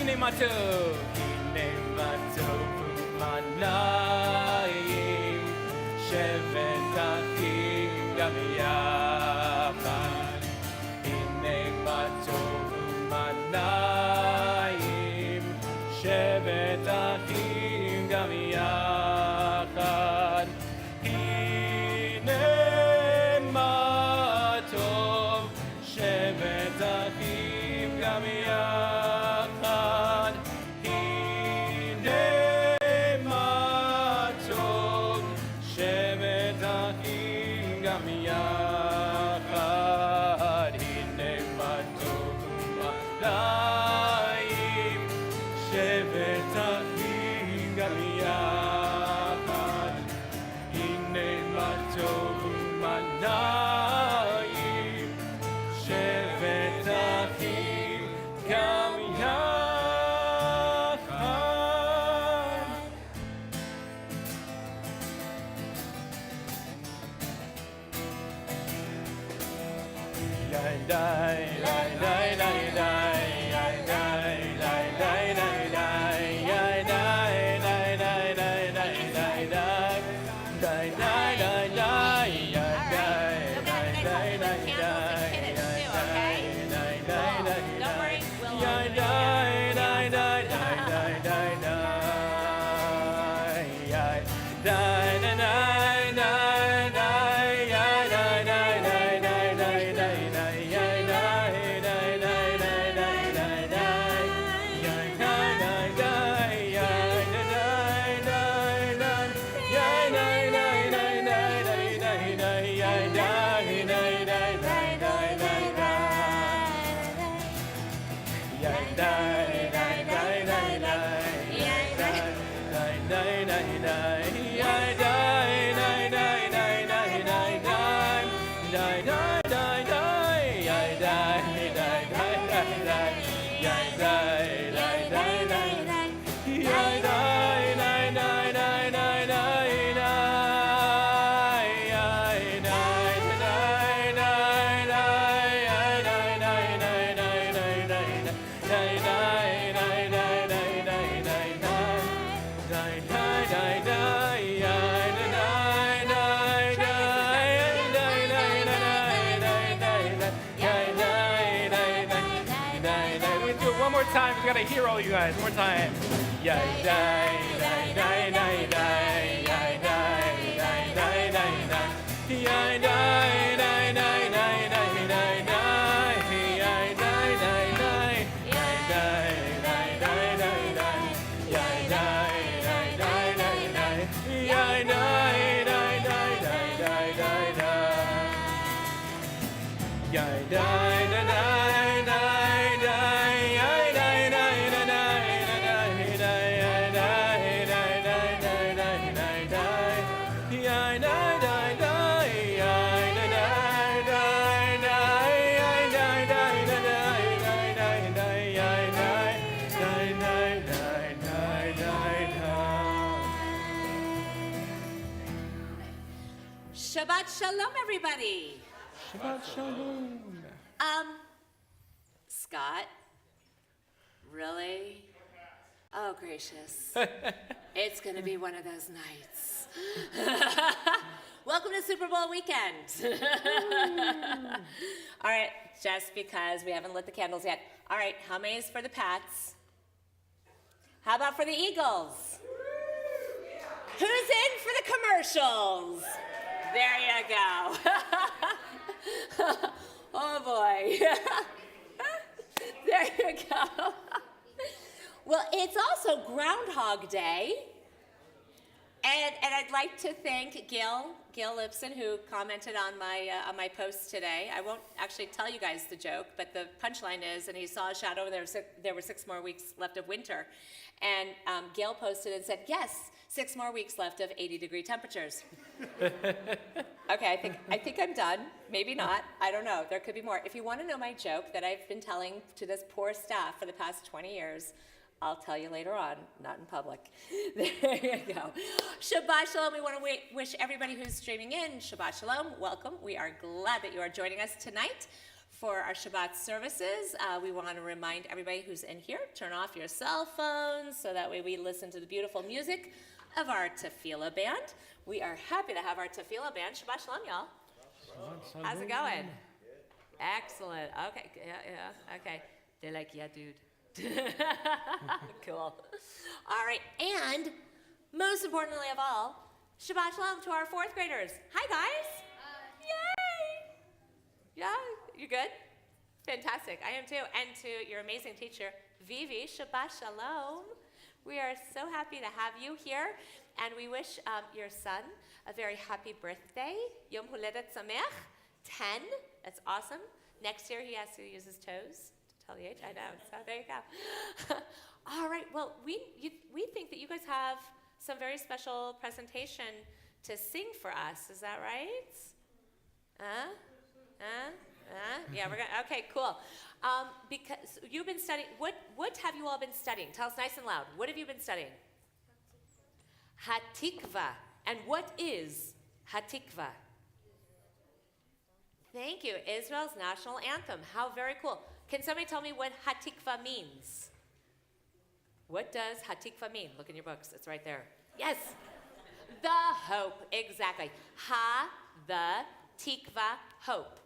הנה מה טוב, הנה מה טוב ומנעים, שבת אחים גם יחד. הנה מה טוב ומנעים, שבת אחים גם יחד. הנה מה טוב, שבת אחים גם יחד. הנה מה טוב, שבת אחים גם יחד. הנה מה טוב ומנעים, שבת אחים גם יחד. הנה מה טוב ומנעים, שבת אחים גם יחד. Time. We gotta hear all you guys. One more time. Yeah, die, die, die, die, die, die, die, die, die, die, die. Yeah, die, die, die, die, die, die, die. Yeah, die, die, die. Yeah, die, die, die, die, die. Yeah, die, die, die, die, die. Yeah, die, die, die, die, die, die, die. Yeah, die, die, die, die, die. Shabbat Shalom, everybody. Shabbat Shalom. Scott, really? Oh, gracious. It's going to be one of those nights. Welcome to Super Bowl weekend. All right, just because we haven't lit the candles yet. All right, how many is for the Pats? How about for the Eagles? Who's in for the commercials? There you go. Oh boy. There you go. Well, it's also Groundhog Day. And I'd like to thank Gil Lipson, who commented on my post today. I won't actually tell you guys the joke, but the punchline is, and he saw a shadow, there were 6 more weeks left of winter. And Gil posted and said, yes, 6 more weeks left of 80-degree temperatures. Okay, I think I'm done. Maybe not. I don't know. There could be more. If you want to know my joke that I've been telling to this poor staff for the past 20 years, I'll tell you later on, not in public. There you go. Shabbat Shalom. We want to wish everybody who's streaming in Shabbat Shalom. Welcome. We are glad that you are joining us tonight for our Shabbat services. We want to remind everybody who's in here, turn off your cell phones so that way we listen to the beautiful music of our Tefilah Band. We are happy to have our Tefilah Band. Shabbat Shalom, y'all. How's it going? Excellent. Okay. Yeah. Okay. They're like, yeah, dude. Cool. All right. And most importantly of all, Shabbat Shalom to our fourth graders. Hi, guys. Yay. Yeah, you good? Fantastic. I am too. And to your amazing teacher, Vivi, Shabbat Shalom. We are so happy to have you here. And we wish your son a very happy birthday. Yom Huledet Sameach. 10. That's awesome. Next year he has to use his toes to tell the age. I know. So there you go. All right. Well, we think that you guys have some very special presentation to sing for us. Is that right? Yeah, we're gonna. Okay, cool. Because you've been studying. What have you all been studying? Tell us nice and loud. What have you been studying? Hatikva. And what is Hatikva? Thank you. Israel's national anthem. How very cool. Can somebody tell me what Hatikva means? What does Hatikva mean? Look in your books. It's right there. Yes. The hope. Exactly. The tikva, hope.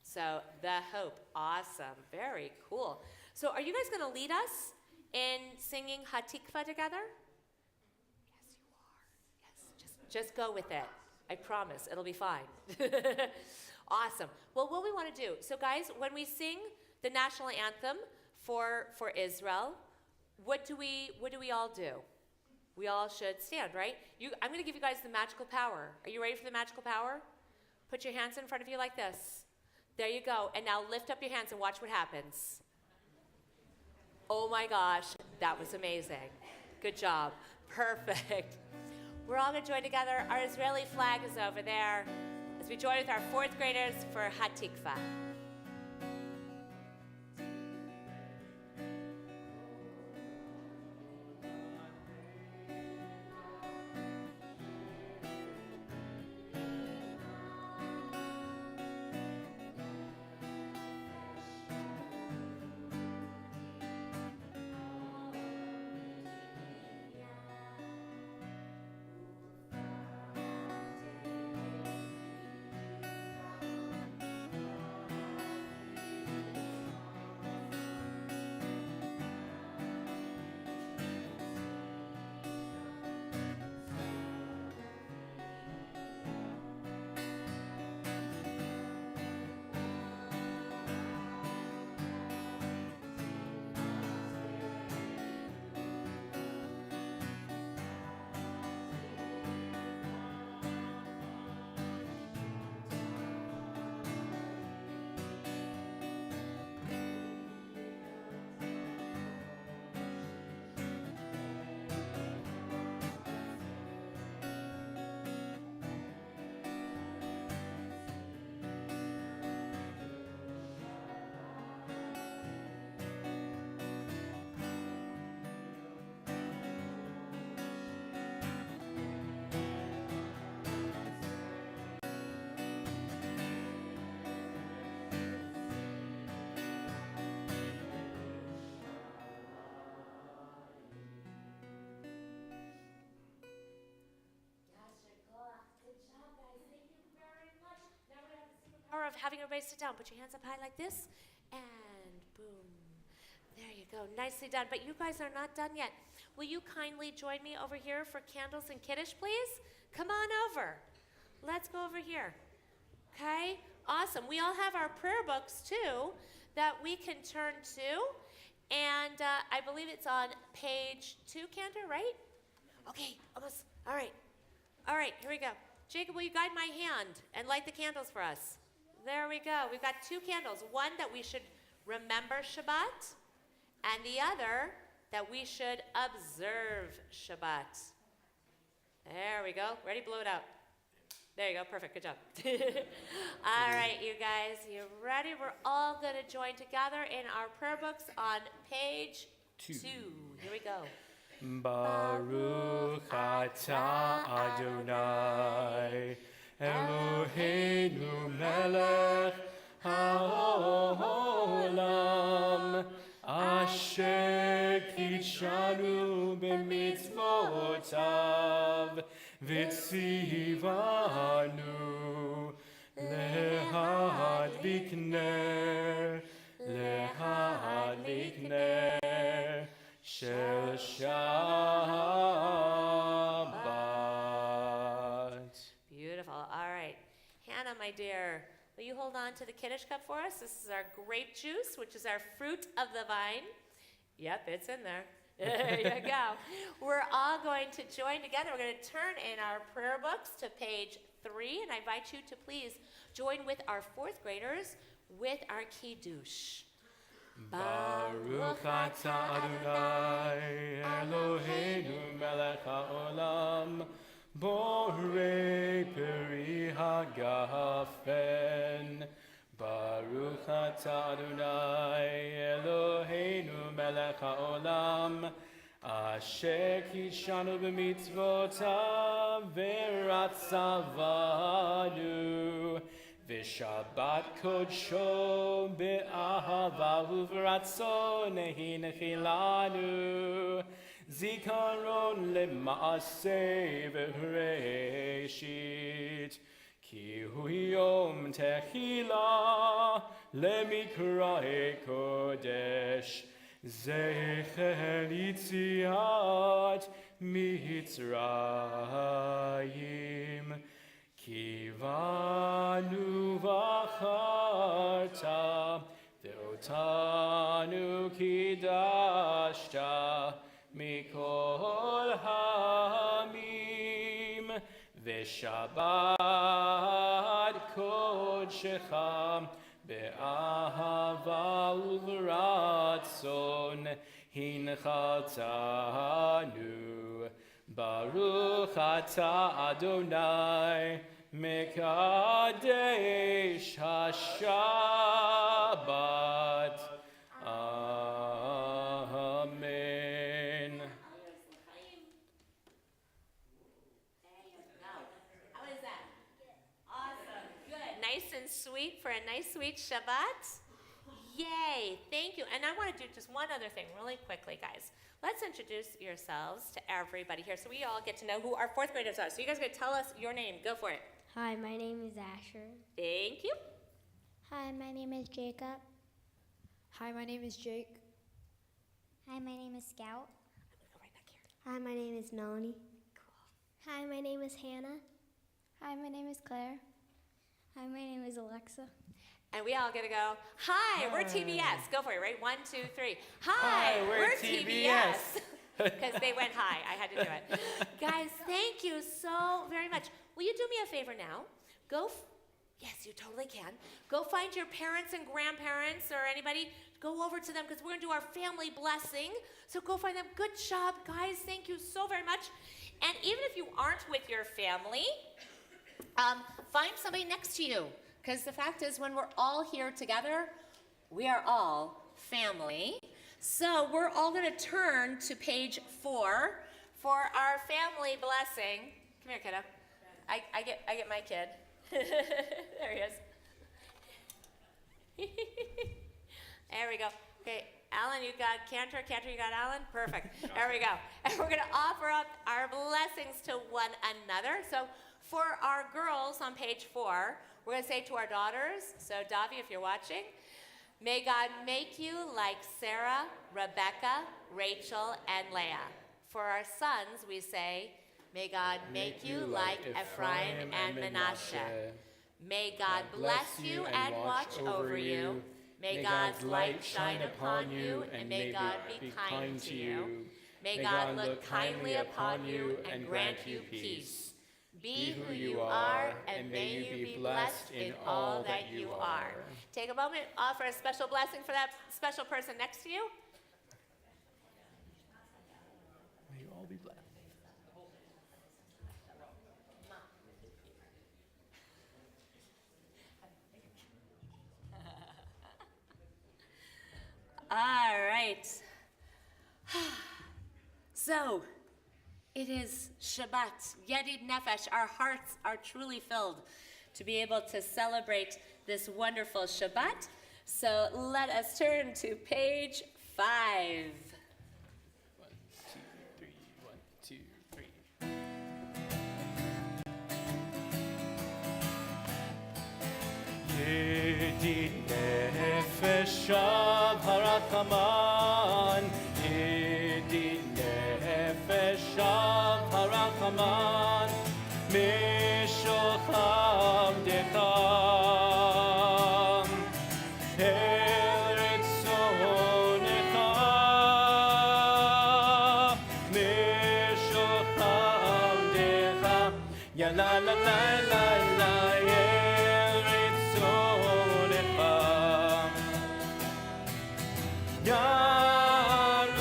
So the hope. Awesome. Very cool. So are you guys going to lead us in singing Hatikva together? Yes, you are. Yes. Just go with it. I promise. It'll be fine. Awesome. Well, what we want to do, so guys, when we sing the national anthem for Israel, what do we all do? We all should stand, right? I'm going to give you guys the magical power. Are you ready for the magical power? Put your hands in front of you like this. There you go. And now lift up your hands and watch what happens. Oh my gosh, that was amazing. Good job. Perfect. We're all going to join together. Our Israeli flag is over there as we join with our fourth graders for Hatikva. Of having everybody sit down. Put your hands up high like this, and boom. There you go. Nicely done. But you guys are not done yet. Will you kindly join me over here for candles and kiddush, please? Come on over. Let's go over here. Okay? Awesome. We all have our prayer books, too, that we can turn to. And I believe it's on page 2, Cantor, right? Okay, almost. All right. All right, here we go. Jacob, will you guide my hand and light the candles for us? There we go. We've got 2 candles. One that we should remember Shabbat, and the other that we should observe Shabbat. There we go. Ready? Blow it out. There you go. Perfect. Good job. All right, you guys. You ready? We're all going to join together in our prayer books on page 2. Here we go. Baruch atah Adonai Eloheinu melech haolam v'tzivanu lehadlik ner shel Shabbat. Beautiful. All right. Hannah, my dear, will you hold on to the Kiddush cup for us? This is our grape juice, which is our fruit of the vine. Yep, it's in there. There you go. We're all going to join together. We're going to turn in our prayer books to page 3, and I invite you to please join with our 4th graders with our Kiddush. Baruch atah Adonai Eloheinu melech haolam borei peri hagafen. Baruch atah Adonai Eloheinu melech haolam asher kishanu b'mitzvotav v'ratzavanu v'shabbat kodsho be'ahava uv'ratzon hinchilanu zikaron lema'aseh v'reshit ki hu yom Tefilah lemikrae kodesh zecher yitziat mitzrayim kivanu v'acharta ve'otanu kidashta mikol hamim v'shabbat kodshecha be'ahava uv'ratzon hinchatanu. Baruch atah Adonai mekadesh hashabbat. Amen. How is that? Awesome. Good. Nice and sweet for a nice sweet Shabbat. Yay. Thank you. And I want to do just one other thing really quickly, guys. Let's introduce yourselves to everybody here so we all get to know who our 4th graders are. So you guys are going to tell us your name. Go for it. Hi, my name is Asher. Thank you. Hi, my name is Jacob. Hi, my name is Jake. Hi, my name is Scout. I'm going to go right back here. Hi, my name is Melanie. Hi, my name is Hannah. Hi, my name is Claire. Hi, my name is Alexa. And we all get to go, hi, we're TBS. Go for it, right? 1, 2, 3. Hi, Hi, we're TBS. Because they went high. I had to do it. Guys, thank you so very much. Will you do me a favor now? Yes, you totally can. Go find your parents and grandparents or anybody. Go over to them because we're going to do our family blessing. So go find them. Good job, guys. Thank you so very much. And even if you aren't with your family, find somebody next to you. Because the fact is, when we're all here together, we are all family. So we're all going to turn to page 4 for our family blessing. Come here, kiddo. I get my kid. There he is. There we go. Okay, Alan, you got Cantor. Cantor, you got Alan? Perfect. There we go. And we're going to offer up our blessings to one another. So for our girls on page 4, we're going to say to our daughters, so Davi, if you're watching, may God make you like Sarah, Rebecca, Rachel, and Leah. For our sons, we say, may God make you like Ephraim and Manasseh. May God bless you and watch over you. May God's light shine upon you, and may God be kind to you. May God look kindly upon you and grant you peace. Be who you are, and may you be blessed in all that you are. Take a moment, offer a special blessing for that special person next to you. May you all be blessed. All right. So, it is Shabbat, Yedid Nefesh. Our hearts are truly filled to be able to celebrate this wonderful Shabbat. So let us turn to page 5. 1, 2, 3. 1, 2, 3. ידיד נפשיו הרחמן, ידיד נפשיו הרחמן, משוכב דחם, ארץ צונך, משוכב דחם, יא לה לה לה לה לה, ארץ צונך,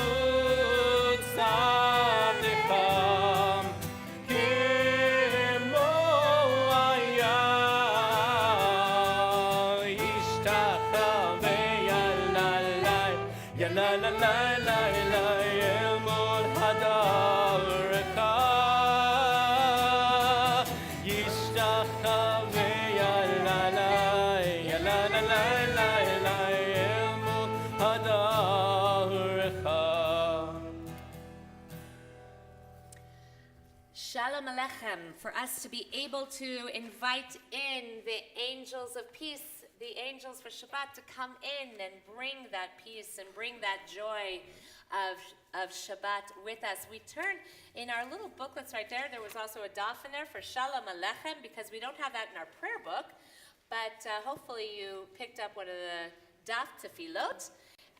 ירוץ עבדך, כמו היה, ישתחווה יא לה לה לה לה לה, אל מול הדרך, ישתחווה יא לה לה לה לה לה, אל מול הדרך. Shalom Alechem, for us to be able to invite in the angels of peace, the angels for Shabbat, to come in and bring that peace and bring that joy of Shabbat with us. We turn in our little booklets right there. There was also a daf in there for Shalom Alechem, because we don't have that in our prayer book, but hopefully you picked up one of the daf tefillot,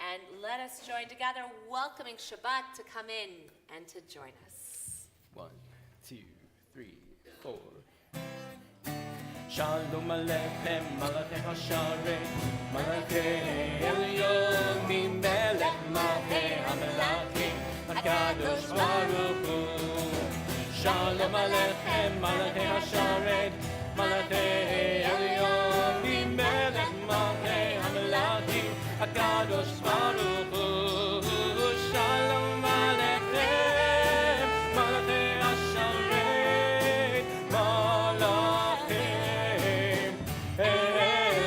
and let us join together, welcoming Shabbat to come in and to join us. 1, 2, 3, 4. Shalom Alechem, Malachei Hasharet, Malachei Elyon, Melech Malchei HaMelachim, HaKadosh Baruch Hu. Shalom Alechem, Malachei Hasharet, Malachei Elyon, Melech Malchei HaMelachim, HaKadosh Baruch Hu. Shalom Alechem, Malachei Hasharet, Malachim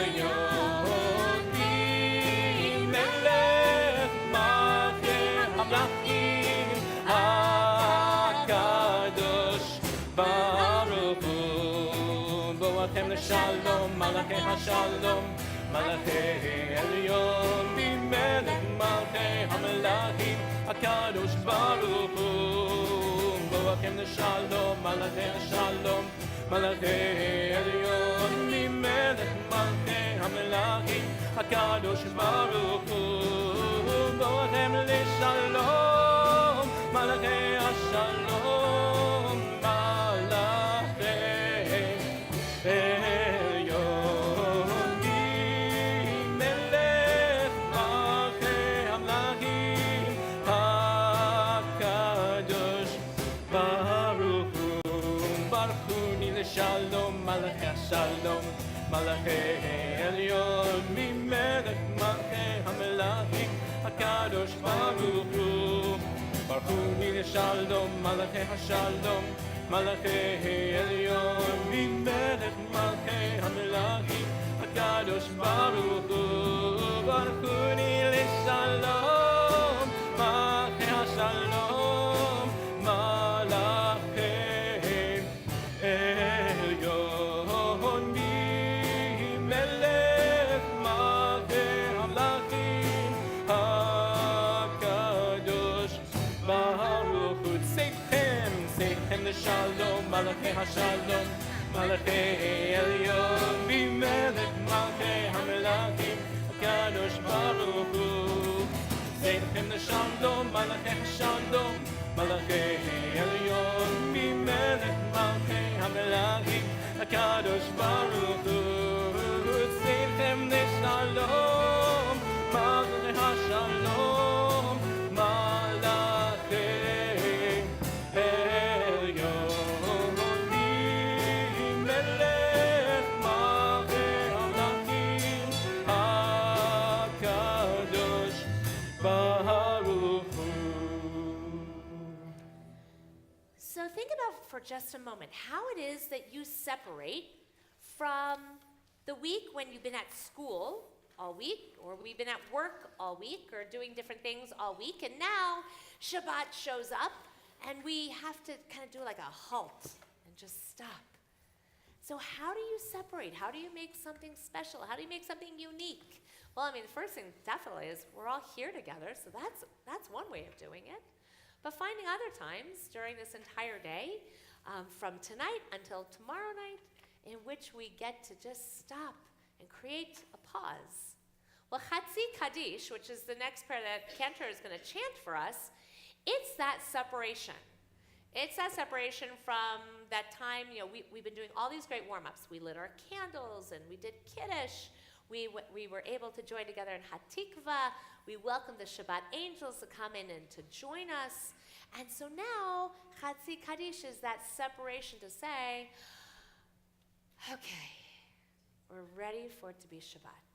Elyon, Melech Malchei HaMelachim, HaKadosh Baruch Hu. Boachem l'shalom, Malachei HaShalom, Malachei Elyon, Melech Malchei HaMelachim, HaKadosh Baruch Hu. Boachem l'shalom, Malachei HaShalom, Malachei Elyon, Melech Malchei HaMelachim, HaKadosh Baruch Hu. Boachem l'shalom, Malachei HaShalom, Malachei Elyon, Melech Malchei HaMelachim, HaKadosh Baruch Hu. Baruch Hu ni l'shalom, Malachei HaShalom, Malachei Elyon, Melech Malchei HaMelachim, HaKadosh Baruch Hu. Baruch Hu ni l'shalom, Malachei HaShalom, Malachei Elyon, Melech Malchei HaMelachim, HaKadosh Baruch Hu. Baruch Hu ni l'shalom, Malachei HaShalom, Malachei Elyon, Melech Malchei HaMelachim, HaKadosh Baruch Hu. Seichem l'shalom, Malachei HaShalom, Malachei Elyon, Melech Malchei HaMelachim, HaKadosh Baruch Hu. Seichem l'shalom, Malachei HaShalom, Malachei Elyon, Melech Malchei HaMelachim, HaKadosh Baruch Hu. Seichem l'shalom, Malachei HaShalom, Malachei Elyon, Melech Malchei HaMelachim, HaKadosh Baruch Hu. So think about for just a moment how it is that you separate from the week when you've been at school all week, or we've been at work all week, or doing different things all week, and now Shabbat shows up, and we have to kind of do like a halt and just stop So how do you separate? How do you make something special? How do you make something unique? Well, I mean, the first thing definitely is we're all here together, so that's one way of doing it. But finding other times during this entire day, from tonight until tomorrow night, in which we get to just stop and create a pause. Well, Chatzi Kaddish, which is the next prayer that Cantor is going to chant for us, it's that separation. It's that separation from that time, we've been doing all these great warm-ups. We lit our candles and we did Kiddush. We were able to join together in Hatikva. We welcomed the Shabbat angels to come in and to join us. And so now, Chatzi Kaddish is that separation to say, okay, we're ready for it to be Shabbat.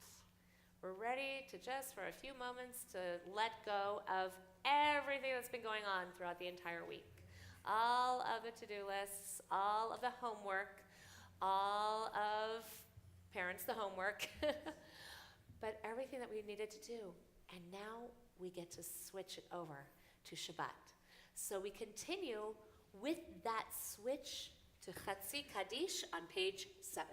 We're ready to just, for a few moments, to let go of everything that's been going on throughout the entire week. All of the to-do lists, all of the homework, all of parents, the homework, but everything that we needed to do. And now we get to switch it over to Shabbat. So we continue with that switch to Chatzi Kaddish on page 7.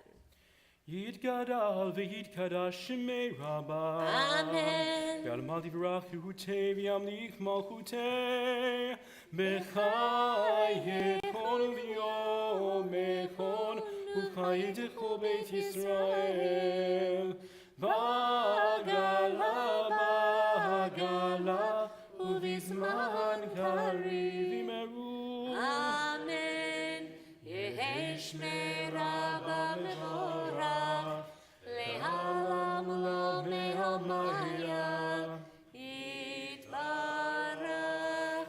Yitgadal v'yitkadash shemei Rabbah. Amen. V'almal divrach Yehutei v'yamlich malchutei. B'chai yekol v'yom echon u'chai dechol Beit Yisrael. Ba'gala u'vizman kariv imeru. Amen. Yehi shmei Rabbah mevorach, le'olam lo me'omaya, yitbarach.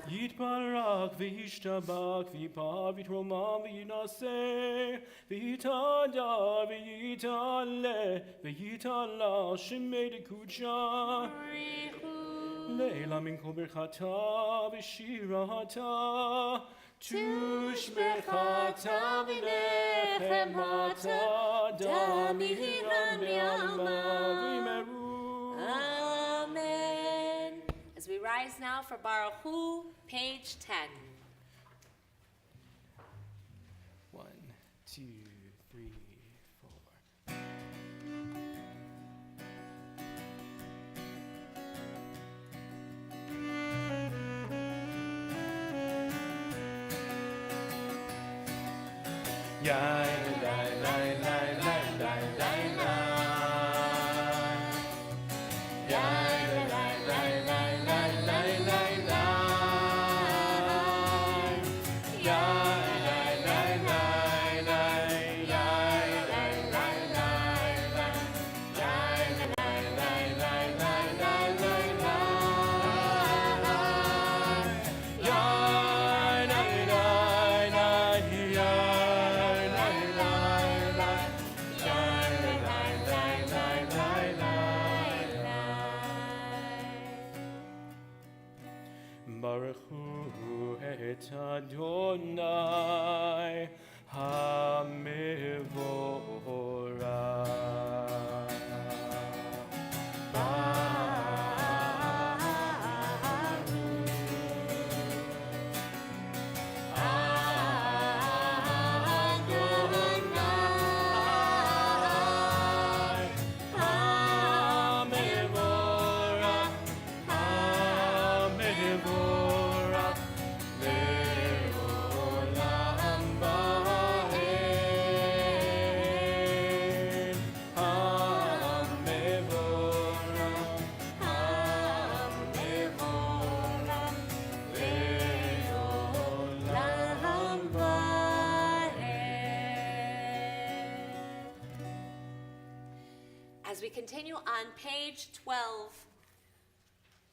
Yitbarach v'yishtabach v'yipar v'yitromam v'yinaseh v'yitada v'yitale v'yitala shemei dekudsha le'ela min kol berchata v'shirata tushbechata v'nechemata damiran b'yama v'yimeru. Amen. As we rise now for Baruch Hu, page 10. 1, 2, 3, 4. Yai, lai, lai, lai, lai, lai, lai, lai. Yai, lai, lai, lai, lai, lai, lai, lai. Yai, lai, lai, lai, lai, yai, lai, lai, lai, lai. Yai, lai, lai, lai, lai, lai, lai, lai. Yai, lai, lai, lai, Baruch Hu et Adonai HaMevorach. As we continue on page 12,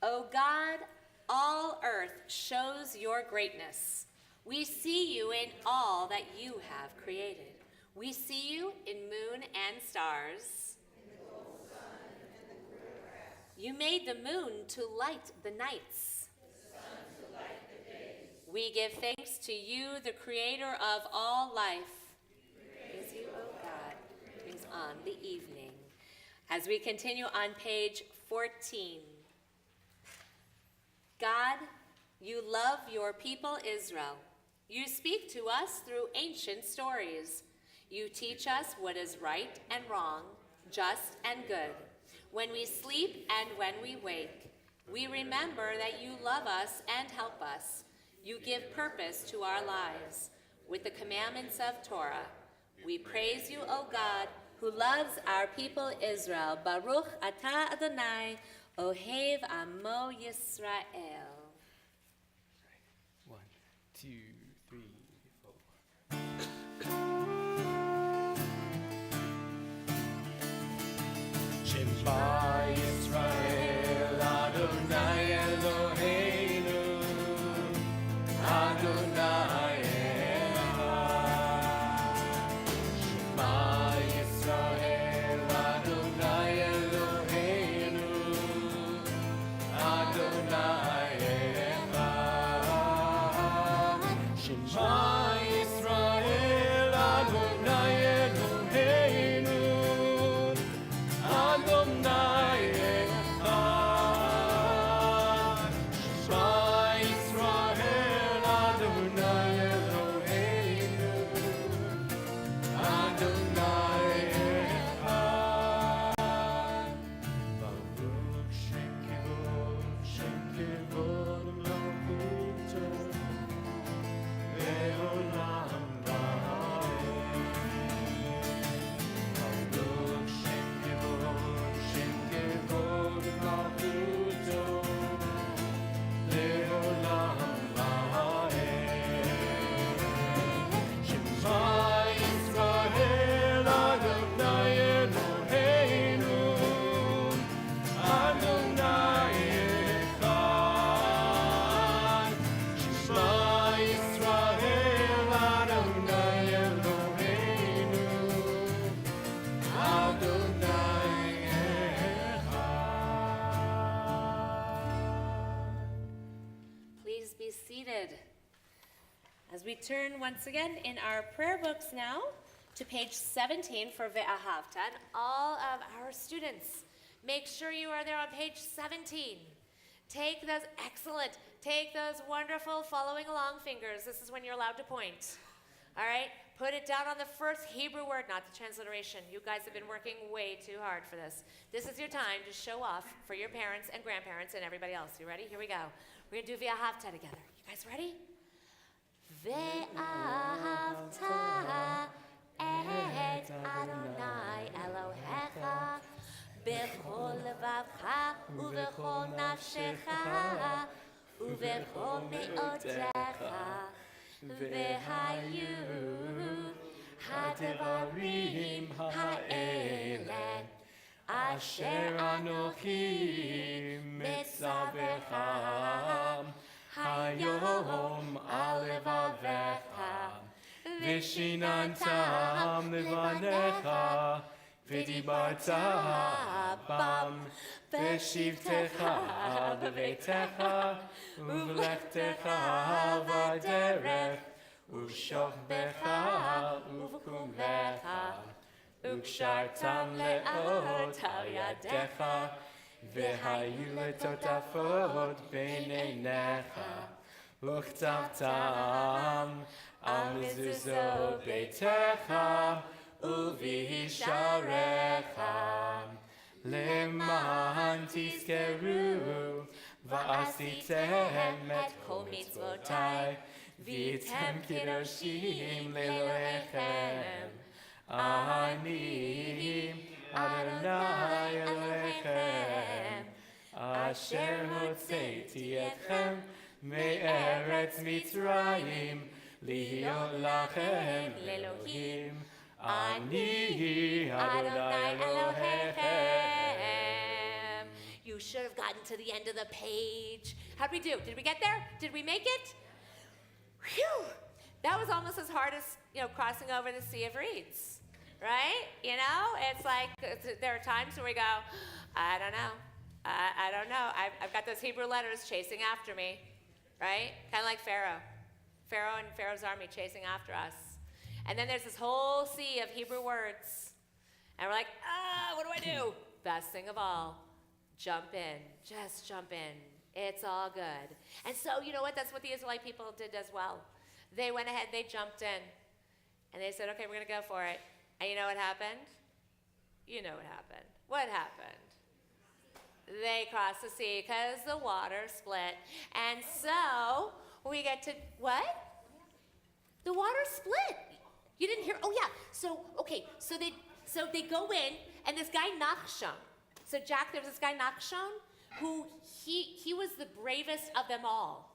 O God, all earth shows your greatness. We see you in all that you have created. We see you in moon and stars. You made the moon to light the nights. We give thanks to you, the creator of all life. Praise you, O God, brings on the evening. As we continue on page 14. God, you love your people Israel. You speak to us through ancient stories. You teach us what is right and wrong, just and good. When we sleep and when we wake, we remember that you love us and help us. You give purpose to our lives. With the commandments of Torah, we praise you, O God, who loves our people Israel. Baruch atah Adonai, Ohev Amo Yisrael. 1, 2, 3, 4. Shema Yisrael, Adonai Eloheinu, Adonai Echad. Shema Yisrael, Adonai Eloheinu, Adonai Echad. Shema Yisrael, Adonai Eloheinu, Adonai Echad. Shema Yisrael, Adonai Eloheinu, Adonai Echad. Baruch Shem Kivod Malchuto, Le'olam Va'ed. Baruch Shem Kivod Malchuto, Le'olam Va'ed. Shema Yisrael, Adonai Eloheinu, Adonai Echad. Shema Yisrael, Adonai Eloheinu, Adonai Echad. Please be seated. As we turn once again in our prayer books now to page 17 for Ve'ahavta, and all of our students, make sure you are there on page 17. Take those wonderful following along fingers. This is when you're allowed to point. All right? Put it down on the first Hebrew word, not the transliteration. You guys have been working way too hard for this. This is your time to show off for your parents and grandparents and everybody else. You ready? Here we go. We're going to do Ve'ahavta together. You guys ready? Ve'ahavta et Adonai Elohecha b'chol levavcha u'b'chol nafshecha u'b'chol me'otecha v'hayu hadavarim ha'ele asher anochi mitzavecha hayom alevavecha vishinantam levanecha v'dibarta bam v'shivtecha b'veitecha uv'lechtecha v'derech u'shokbecha uv'kumvecha u'kshartam le'ot al yadecha v'hayu letotafot b'neinecha u'chtavtam al mezuzot beitecha u'v'hisharecha le'man tizkeru va'asitem et kol mitzvotai v'yitem kidoshim le'elohechem ani Adonai Elohechem asher hotzeiti etchem me'eretz Mitzrayim lihiyot lachem le'elohim ani Adonai Elohechem. You should have gotten to the end of the page. How'd we do? Did we get there? Did we make it? Whew! That was almost as hard as, crossing over the Sea of Reeds. Right? It's like there are times where we go, I don't know. I don't know. I've got those Hebrew letters chasing after me, right? Kind of like Pharaoh. Pharaoh and Pharaoh's army chasing after us. And then there's this whole sea of Hebrew words. And we're like, what do I do? Best thing of all, jump in. Just jump in. It's all good. And so, you know what? That's what the Israelite people did as well. They went ahead, they jumped in. And they said, okay, we're going to go for it. And you know what happened? You know what happened. What happened? They crossed the sea because the water split. And so we get to, what? The water split. You didn't hear? Oh, yeah. So, okay. So they go in, and this guy Nachshon. So Jack, there was this guy Nachshon, who he was the bravest of them all.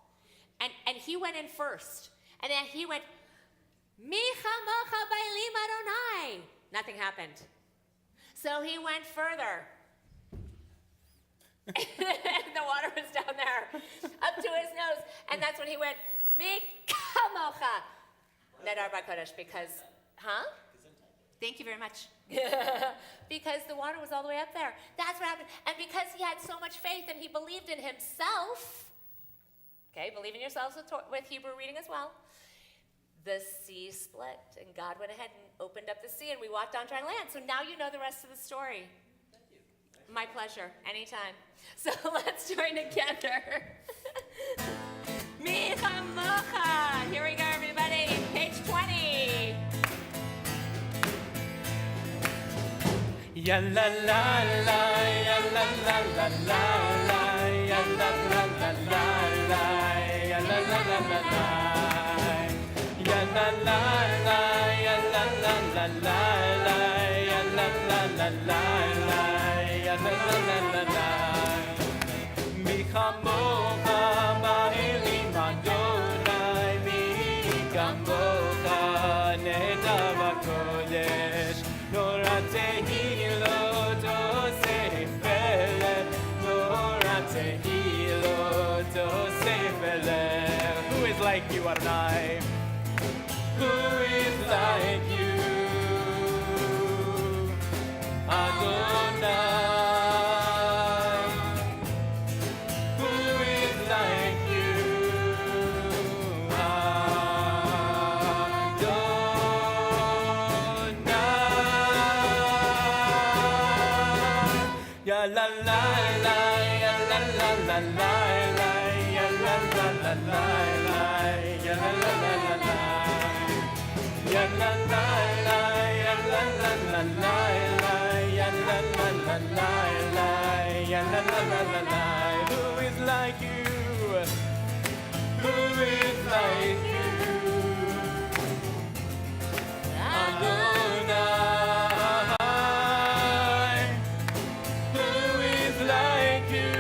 And he went in first. And then he went, Micha mocha bailim Adonai. Nothing happened. So he went further. The water was down there, up to his nose. And that's when he went, Micha mocha. Nedar Bakodesh, because, Thank you very much. Because the water was all the way up there. That's what happened. And because he had so much faith and he believed in himself, okay, believe in yourselves with Hebrew reading as well, the sea split. And God went ahead and opened up the sea and we walked on dry land. So now you know the rest of the story. Thank you. My pleasure. Anytime. So let's join together. Micha mocha. Here we go, everybody. Page 20. Ya la la la, ya la la la la la, ya la la la la la, ya la la la la la, ya la la la, ya la la la la la, ya la la la la la, ya la la la la la. Micha mocha ba'elim Adonai, micha mocha nedar bakodesh, noratehi. Who is like you, Adonai? Who is like you, Adonai? Who is like you, Adonai? Ya la la la, ya la la la la. La la la, ya la la la la la, ya la la la, ya la la la la la, ya la la la la la, ya la la la la la. Who is like you? Who is like you? Adonai. Who is like you?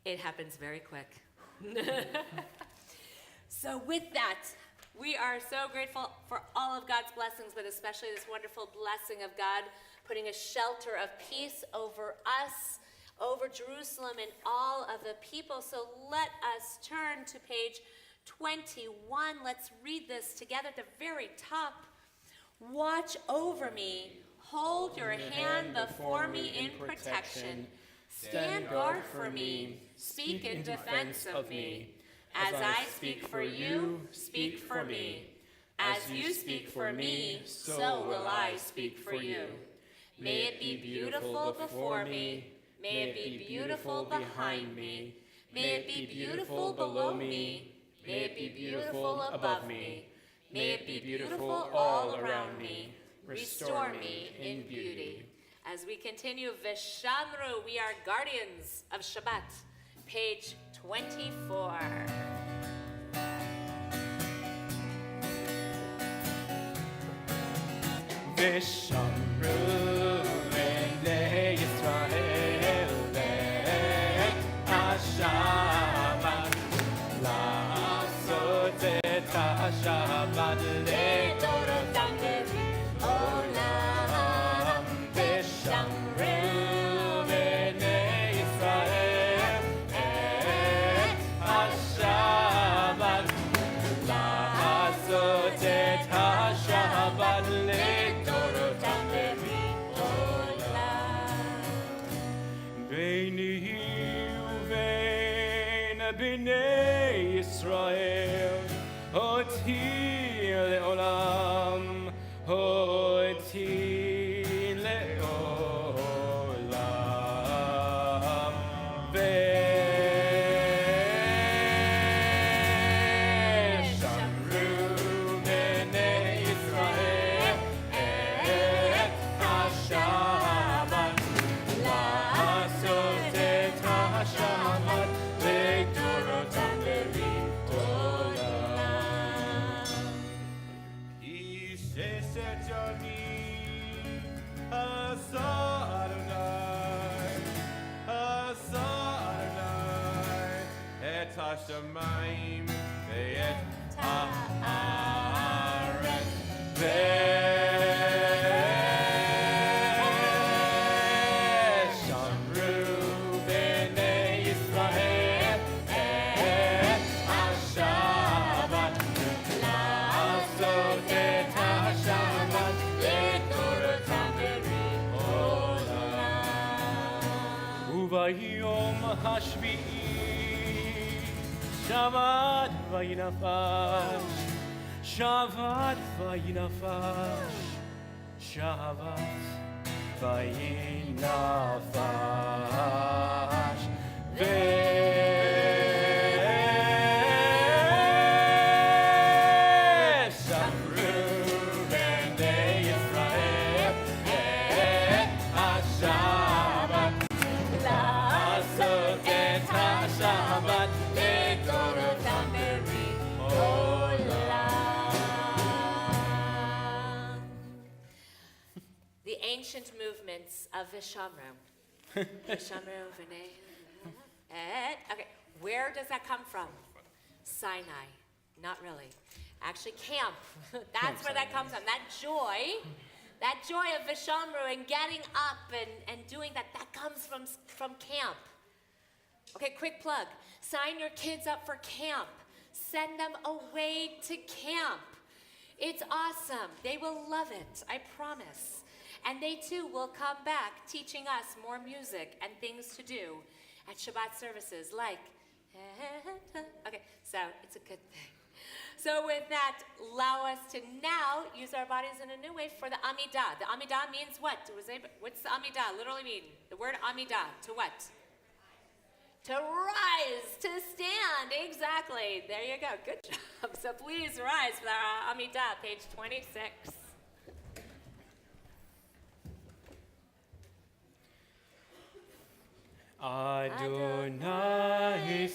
It happens very quick. So with that, we are so grateful for all of God's blessings, but especially this wonderful blessing of God putting a shelter of peace over us, over Jerusalem and all of the people. So let us turn to page 21. Let's read this together at the very top. Watch over me, hold your hand before me in protection. Stand guard for me, speak in defense of me. As I speak for you, speak for me. As you speak for me, so will I speak for you. May it be beautiful before me, may it be beautiful behind me, may it be beautiful below me, may it be beautiful above me, may it be beautiful all around me. Restore me in beauty. As we continue, Vishamru, we are guardians of Shabbat, page 24. Vishamru b'nei Yisrael ve'et HaShabbat la'asot et HaShabbat le'dorotam le'olam. Vishamru b'nei Yisrael et HaShabbat la'asot et HaShabbat le'dorotam Beini uvein b'nei Yisrael Oti le'olam Oti השמיים ואת הארץ ושמרו בני ישראל את השבת לעשות את השבת לדורותם בריאות עולם וביום השביעי שבת וינפש שבת וינפש שבת וינפש ושמרו בני ישראל את השבת לעשות את השבת לדורותם בריאות עולם. The ancient movements of Vishamru. Vishamru, Vinay. Okay, where does that come from? Sinai. Not really. Actually, camp. That's where that comes from. That joy of Vishamru and getting up and doing that comes from camp. Okay, quick plug. Sign your kids up for camp. Send them away to camp. It's awesome. They will love it, I promise. And they too will come back teaching us more music and things to do at Shabbat services like, okay, so it's a good thing. So with that, allow us to now use our bodies in a new way for the Amidah. The Amidah means what? What's the Amidah literally mean? The word Amidah, to what? To rise, to stand, exactly. There you go, good job. So please rise for our Amidah, page 26. Adonai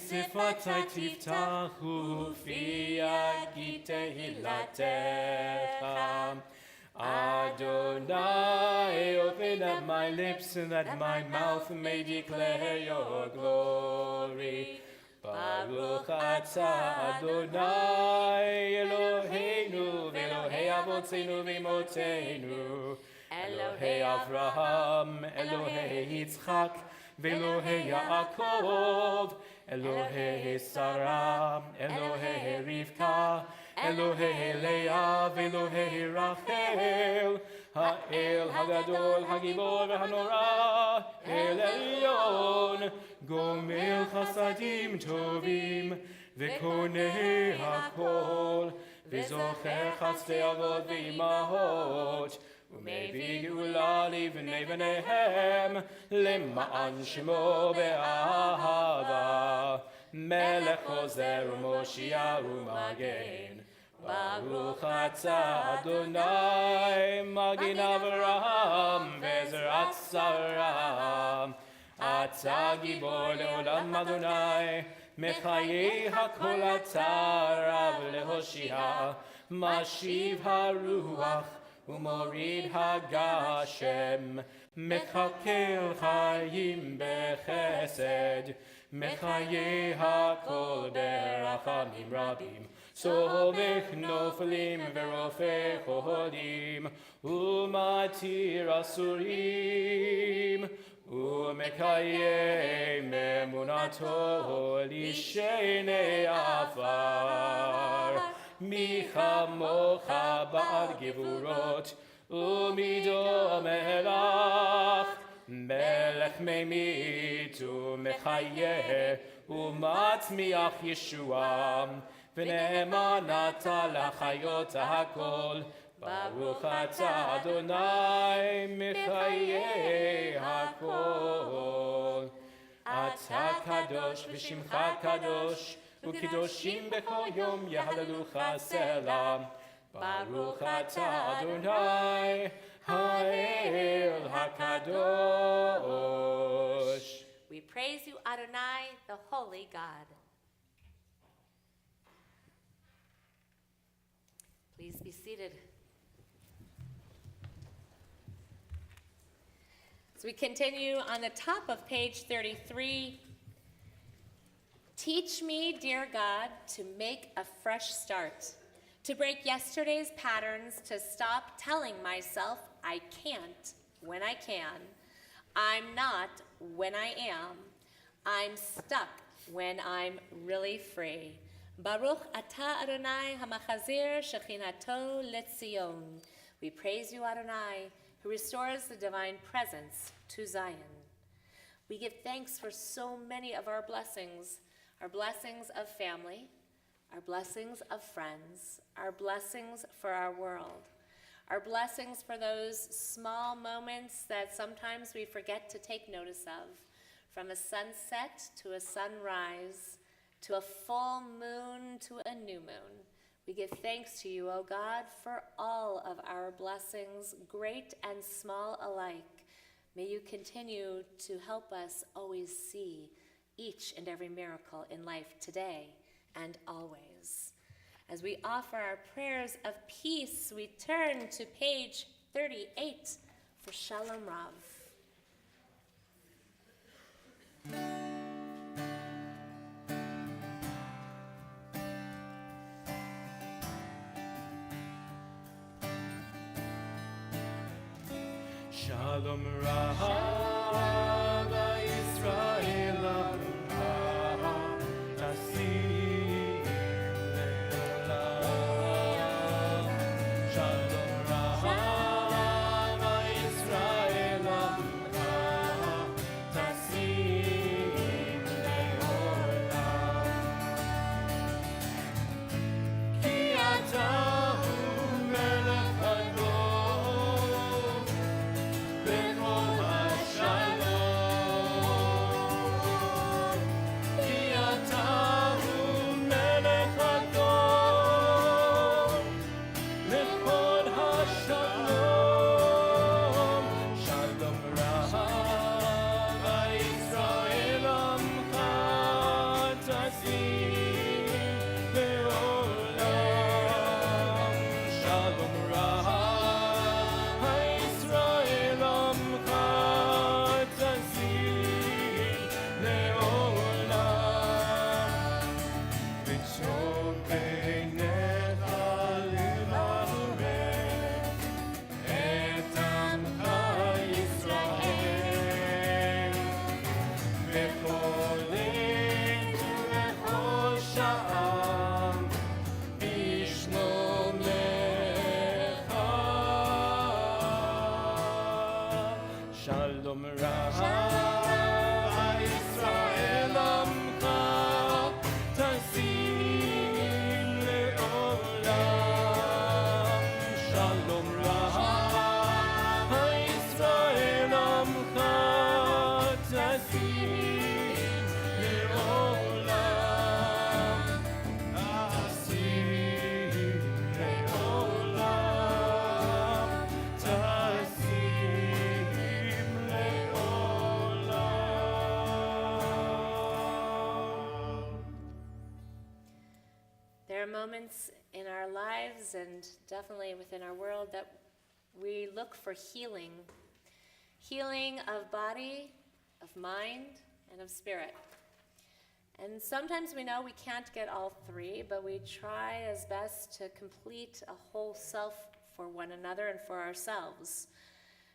sifatai tiftachu fi yagi tehilatecha. Adonai, open up my lips so that my mouth may declare your glory. Baruch atah Adonai Eloheinu v'Elohei avotzeinu v'imotzeinu Elohei Avraham, Elohei Yitzchak v'Elohei Yaakov, Elohei Sarah, Elohei Rivka, Elohei Leah v'Elohei Rachel, Ha'el Hagadol Hagibor v'Hanora, El Elyon, Gomel Chasadim Tovim, v'Konei Hakol, v'Zocher Chasdei Avot v'Imahot, U'mevii geula livnei bneihem, Lema'an shemo be'ahava, Melech chozer u'moshiach u'magen. Baruch atah Adonai, Magin Avraham, Ve'ezrat Sarah. Atah gibor le'olam Adonai, Mechayei hakol atah Rav lehoshia, Mashiv haruach, U'morid hagashem, Mechakel chayim bechesed, Mechayei hakol berachamim rabim. Somech noflim verofeh cholim, U'matir asurim, U'mekayem emunato lishenei afar. Mi chamocha ba'al gevurot, u'mido melach, melech meimit u'mechayeh, u'matzmiach Yeshua, v'ne'emanata lachayot ha'kol, Baruch atah Adonai mechayeh ha'kol. Atah kadosh v'shimcha kadosh, U'kidoshim b'kol yom yahalelucha selam. Baruch atah Adonai ha'el hakadosh. We praise you, Adonai, the holy God. Please be seated. As we continue on the top of page 33, Teach me, dear God, to make a fresh start, to break yesterday's patterns, to stop telling myself I can't when I can, I'm not when I am, I'm stuck when I'm really free. Baruch atah Adonai hamachazir shechinato letzion. We praise you, Adonai, who restores the divine presence to Zion. We give thanks for so many of our blessings of family, our blessings of friends, our blessings for our world, our blessings for those small moments that sometimes we forget to take notice of, from a sunset to a sunrise, to a full moon to a new moon. We give thanks to you, O God, for all of our blessings, great and small alike. May you continue to help us always see each and every miracle in life today and always. As we offer our prayers of peace, we turn to page 38 for Shalom Rav. Shalom Rav Yisrael Amcha Tasim Le'olam. Shalom Rav Yisrael Amcha Tasim Le'olam. Ki ata hu melech hador b'kol hashalom. Ki ata hu melech hador b'kol hashalom. Shalom Rav Yisrael Amcha Tasim Le'olam. Shalom Rav Yisrael Amcha Tasim Le'olam. V'tzor beinecha levarech et Amcha Yisrael. B'chol עת ובכל שעה בשלומך. Shalom Rav Yisrael Amcha Tasim Le'olam. Shalom Rav Yisrael Amcha Tasim Le'olam. Tasim Le'olam. Tasim Le'olam. There are moments in our lives and definitely within our world that we look for healing. Healing of body, of mind, and of spirit. And sometimes we know we can't get all three, but we try as best to complete a whole self for one another and for ourselves.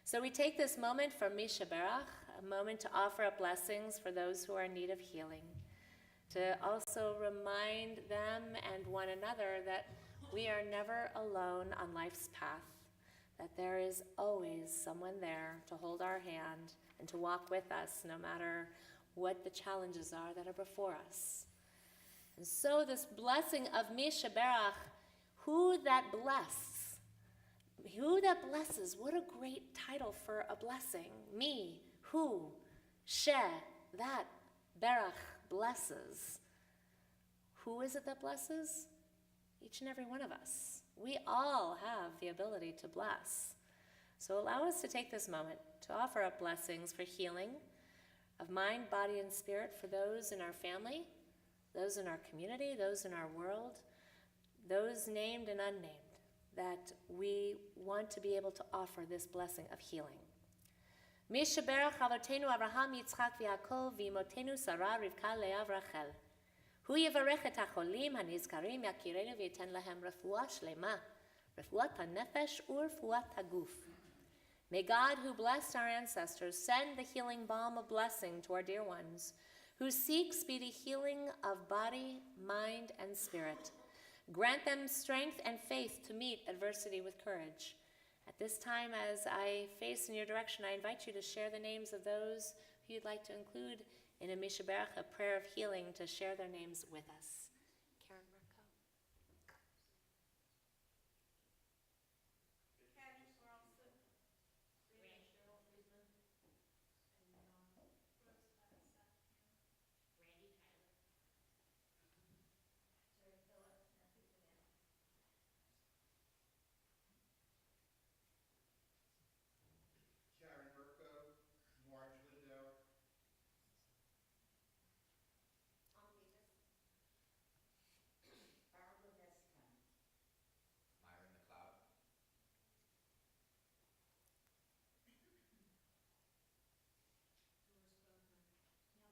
So we take this moment for Misha Berach, a moment to offer up blessings for those who are in need of healing, to also remind them and one another that we are never alone on life's path, that there is always someone there to hold our hand and to walk with us no matter what the challenges are that are before us. And so this blessing of Misha Berach, who that blesses, what a great title for a blessing. Me, who, she, that, Berach, blesses. Who is it that blesses? Each and every one of us. We all have the ability to bless. So allow us to take this moment to offer up blessings for healing of mind, body, and spirit for those in our family, those in our community, those in our world, those named and unnamed, that we want to be able to offer this blessing of healing. Misha Berach Avotenu Avraham, Yitzchak, v'Yaakov, v'imotenu Sarah, Rivka, Leah, Rachel. הוא יברך את החולים הנזכרים יכירנו וייתן להם רפואה שלמה, רפואת הנפש ורפואת הגוף. May God, who blessed our ancestors, send the healing balm of blessing to our dear ones, who seek speedy healing of body, mind, and spirit. Grant them strength and faith to meet adversity with courage. At this time, as I face in your direction, I invite you to share the names of those who you'd like to include in a Mishaberach, a prayer of healing, to share their names with us. Karen Marco. Sharon Mirko, Marge Lindo, Barbara Vescon, Myron McLeod, Doris Buckman, Nelson, Daniel Bogdan, Dan Buckman, and Vicky Basie.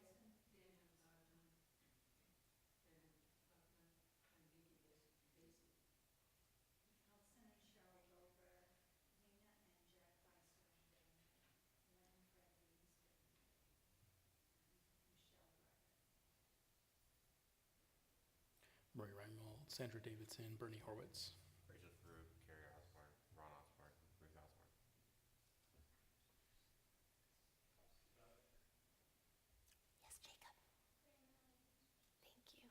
Nelson and Cheryl Goldberg, Nina and Jack Weissman, Len Fred Livingston, and Michelle Gardner. Roy Reingold, Sandra Davidson, Bernie Horwitz. Rachel Farouk, Carrie Osborne, Ron Osborne, Ruth Osborne. Yes, Jacob. Thank you.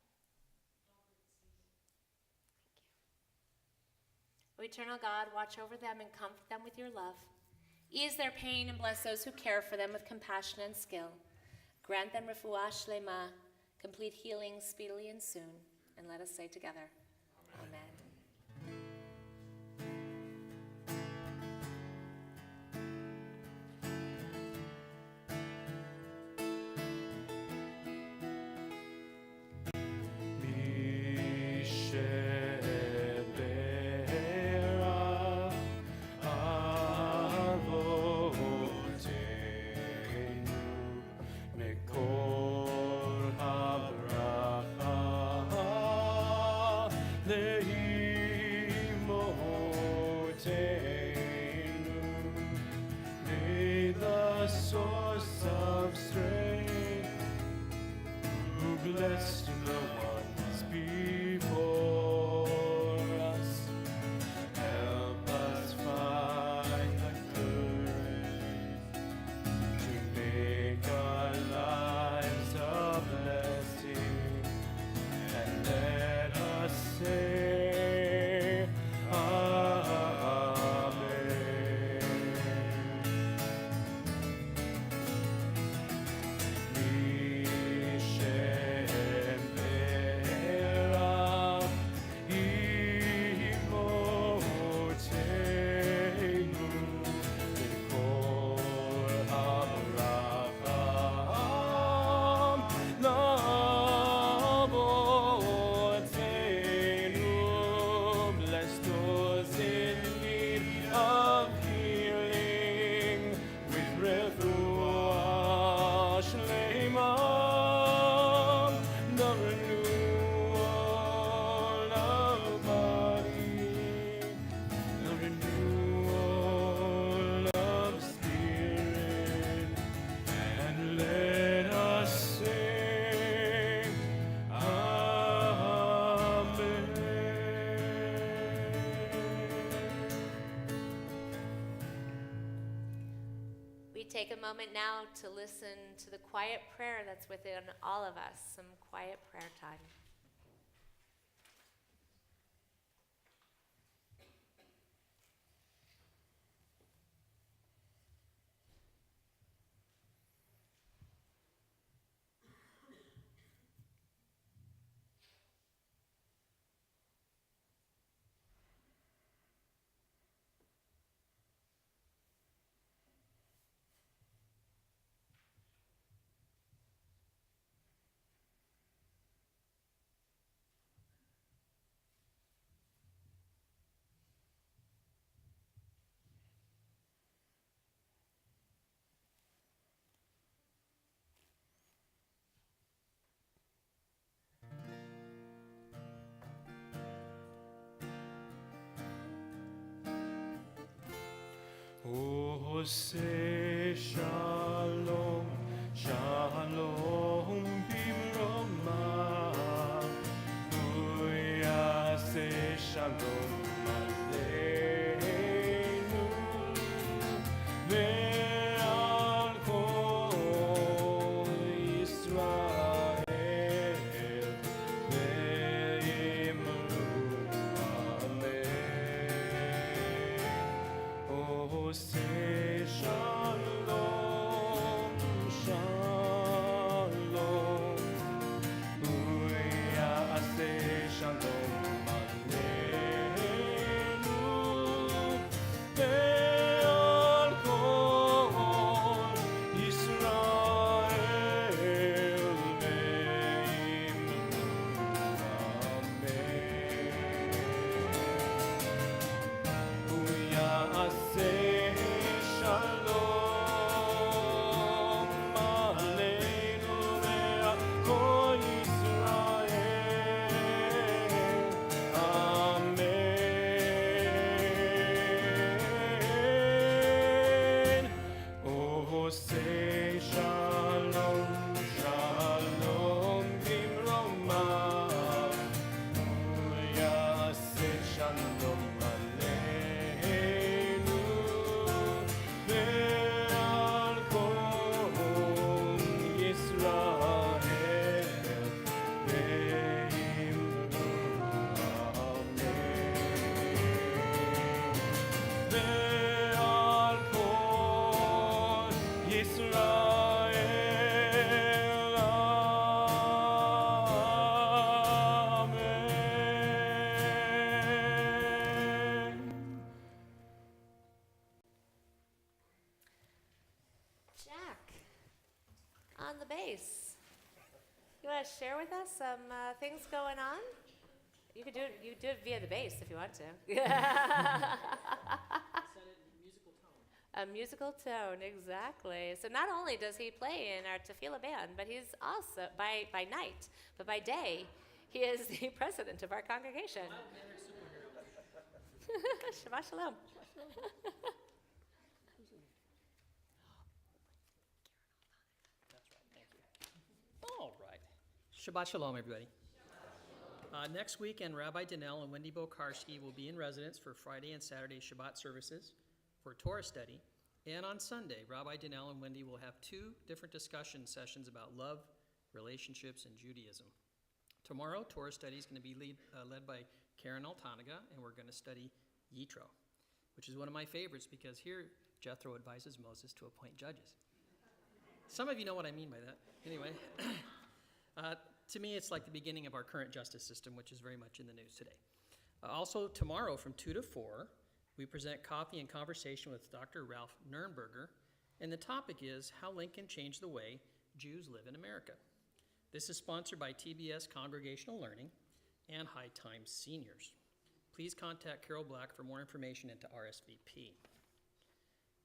O eternal God, watch over them and comfort them with your love. Ease their pain and bless those who care for them with compassion and skill. Grant them refuah shlema, complete healing speedily and soon. And let us say together, Amen. Blessed the ones before us, help us find the courage to make our lives a blessing, and let us say, Amen. Take a moment now to listen to the quiet prayer that's within all of us, some quiet prayer time. say shalom, shalom bimroma. Uya say shalom aleinu. Ve'al kol Yisrael ve'imru amen. Oh, say shalom, shalom. Uya say shalom aleinu. Ve'al kol Yisrael ve'imru amen. Uya say shalom aleinu ve'al kol Yisrael. Amen. Oh, say shalom, shalom bimroma. Uya say shalom aleinu. Ve'al kol Yisrael ve'imru amen. Ve'al kol Yisrael amen. Jack, on the bass. You want to share with us some things going on? You could do it. You do it via the bass if you want to. A musical tone, exactly. So not only does he play in our Tefilah Band, but he's also by night, but by day, he is the president of our congregation. Shabbat shalom. All right. Shabbat shalom, everybody. Next weekend, Rabbi Danel and Wendy Bokarski will be in residence for Friday and Saturday Shabbat services for Torah study. And on Sunday, Rabbi Danel and Wendy will have 2 different discussion sessions about love, relationships, and Judaism. Tomorrow, Torah study is going to be led by Karen Altanaga, and we're going to study Yitro, which is one of my favorites because here Jethro advises Moses to appoint judges. Some of you know what I mean by that. Anyway, to me, it's like the beginning of our current justice system, which is very much in the news today. Also, tomorrow from 2 to 4, we present Coffee and Conversation with Dr. Ralph Nurnberger, and the topic is How Lincoln Changed the Way Jews Live in America. This is sponsored by TBS Congregational Learning and High Times Seniors. Please contact Carol Black for more information and to RSVP.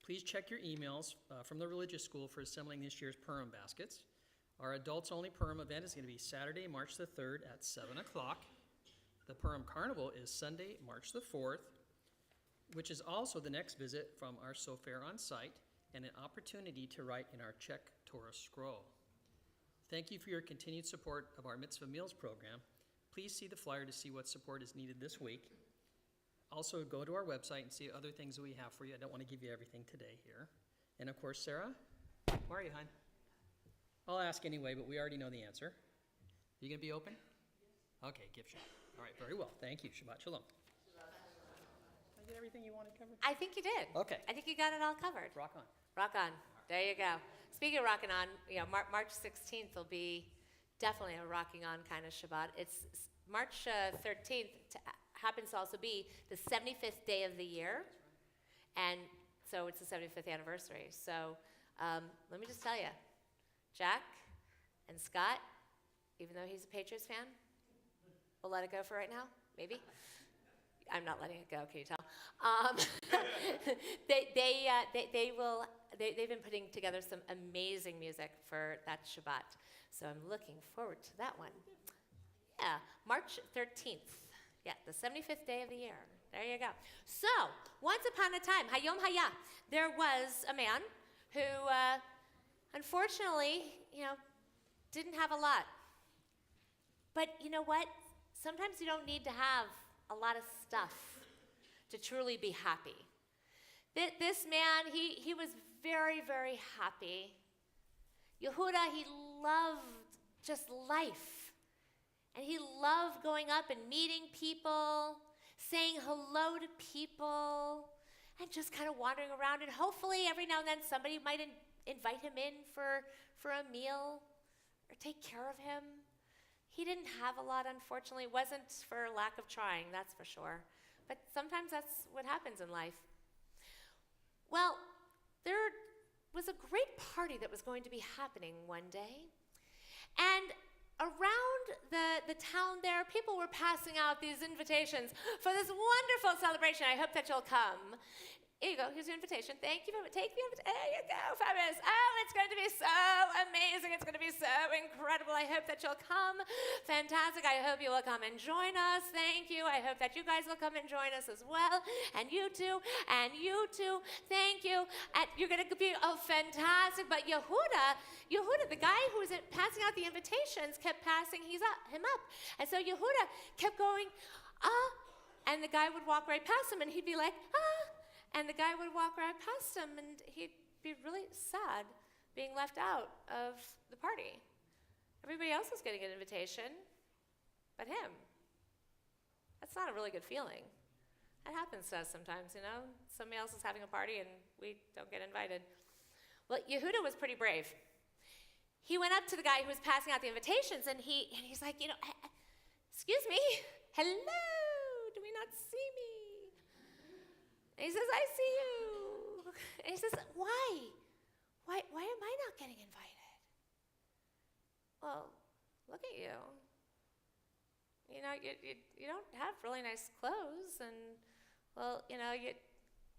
Please check your emails from the religious school for assembling this year's Purim baskets. Our adults-only Purim event is going to be Saturday, March the 3rd at 7 o'clock. The Purim Carnival is Sunday, March the 4th, which is also the next visit from our Sofer on site and an opportunity to write in our Czech Torah scroll. Thank you for your continued support of our Mitzvah Meals program. Please see the flyer to see what support is needed this week. Also, go to our website and see other things that we have for you. I don't want to give you everything today here. And of course, Sarah, where are you, hon? I'll ask anyway, but we already know the answer. You going to be open? Okay, gift shop. All right, very well. Thank you. Shabbat shalom. Did I get everything you wanted covered? I think you did. Okay. I think you got it all covered. Rock on. Rock on. There you go. Speaking of rocking on, March 16th will be definitely a rocking on kind of Shabbat. It's March 13th happens to also be the 75th day of the year, and so it's the 75th anniversary. So let me just tell you, Jack and Scott, even though he's a Patriots fan, we'll let it go for right now, maybe. I'm not letting it go. Can you tell? They've been putting together some amazing music for that Shabbat, so I'm looking forward to that one. Yeah, March 13th. Yeah, the 75th day of the year. There you go. So, once upon a time, Hayom Haya, there was a man who, unfortunately, didn't have a lot. But you know what? Sometimes you don't need to have a lot of stuff to truly be happy. This man, he was very, very happy. Yehuda, he loved just life. And he loved going up and meeting people, saying hello to people, and just kind of wandering around. And hopefully every now and then somebody might invite him in for a meal or take care of him. He didn't have a lot, unfortunately. It wasn't for lack of trying, that's for sure. But sometimes that's what happens in life. Well, there was a great party that was going to be happening one day. And around the town there, people were passing out these invitations for this wonderful celebration. I hope that you'll come. Here you go. Here's your invitation. Thank you. Take the invitation. There you go. Fabulous. Oh, it's going to be so amazing. It's going to be so incredible. I hope that you'll come. Fantastic. I hope you will come and join us. Thank you. I hope that you guys will come and join us as well. And you too. And you too. Thank you. And you're going to be fantastic. But Yehuda, the guy who was passing out the invitations, kept passing him up. And so Yehuda kept going, and the guy would walk right past him, and he'd be like, and the guy would walk right past him, and he'd be really sad being left out of the party. Everybody else was getting an invitation, but him. That's not a really good feeling. That happens to us sometimes, Somebody else is having a party, and we don't get invited. Well, Yehuda was pretty brave. He went up to the guy who was passing out the invitations, and he's like, excuse me, hello, do we not see me? And he says, I see you. And he says, why? Why am I not getting invited? Well, look at you. You don't have really nice clothes, and, well, you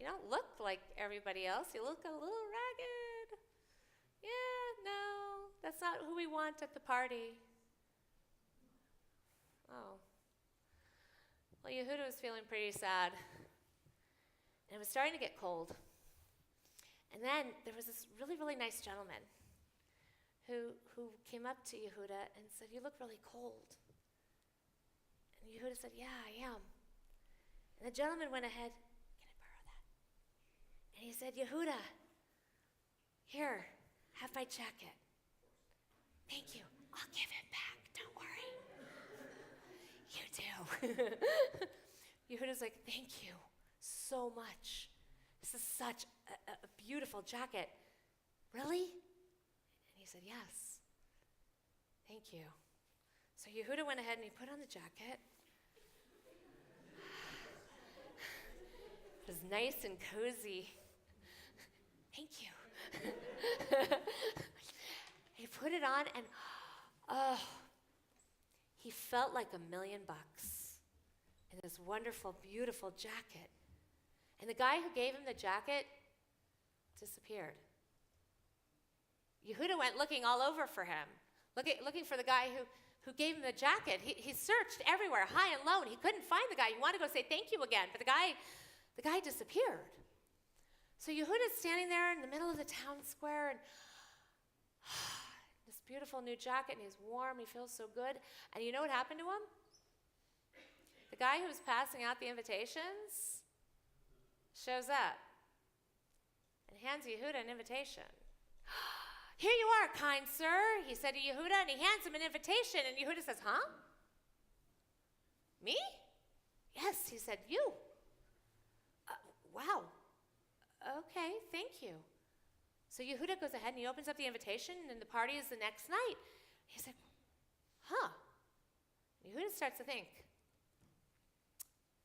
don't look like everybody else. You look a little ragged. Yeah, no, that's not who we want at the party. Oh. Well, Yehuda was feeling pretty sad. And it was starting to get cold. And then there was this really, really nice gentleman who came up to Yehuda and said, you look really cold. And Yehuda said, yeah, I am. And the gentleman went ahead, can I borrow that? And he said, Yehuda, here, have my jacket. Thank you. I'll give it back, don't worry. You do. Yehuda's like, thank you so much. This is such a beautiful jacket. Really? And he said, yes. Thank you. So Yehuda went ahead and he put on the jacket. It was nice and cozy. Thank you. He put it on and, he felt like $1 million in this wonderful, beautiful jacket. And the guy who gave him the jacket disappeared. Yehuda went looking all over for him, looking for the guy who gave him the jacket. He searched everywhere, high and low, and he couldn't find the guy. He wanted to go say thank you again, but the guy disappeared. So Yehuda's standing there in the middle of the town square, and this beautiful new jacket, and he's warm, he feels so good. And you know what happened to him? The guy who was passing out the invitations shows up and hands Yehuda an invitation. Here you are, kind sir, he said to Yehuda, and he hands him an invitation, and Yehuda says, huh? Me? Yes, he said, you. Wow. Okay, thank you. So Yehuda goes ahead and he opens up the invitation, and the party is the next night. He's like, huh. And Yehuda starts to think,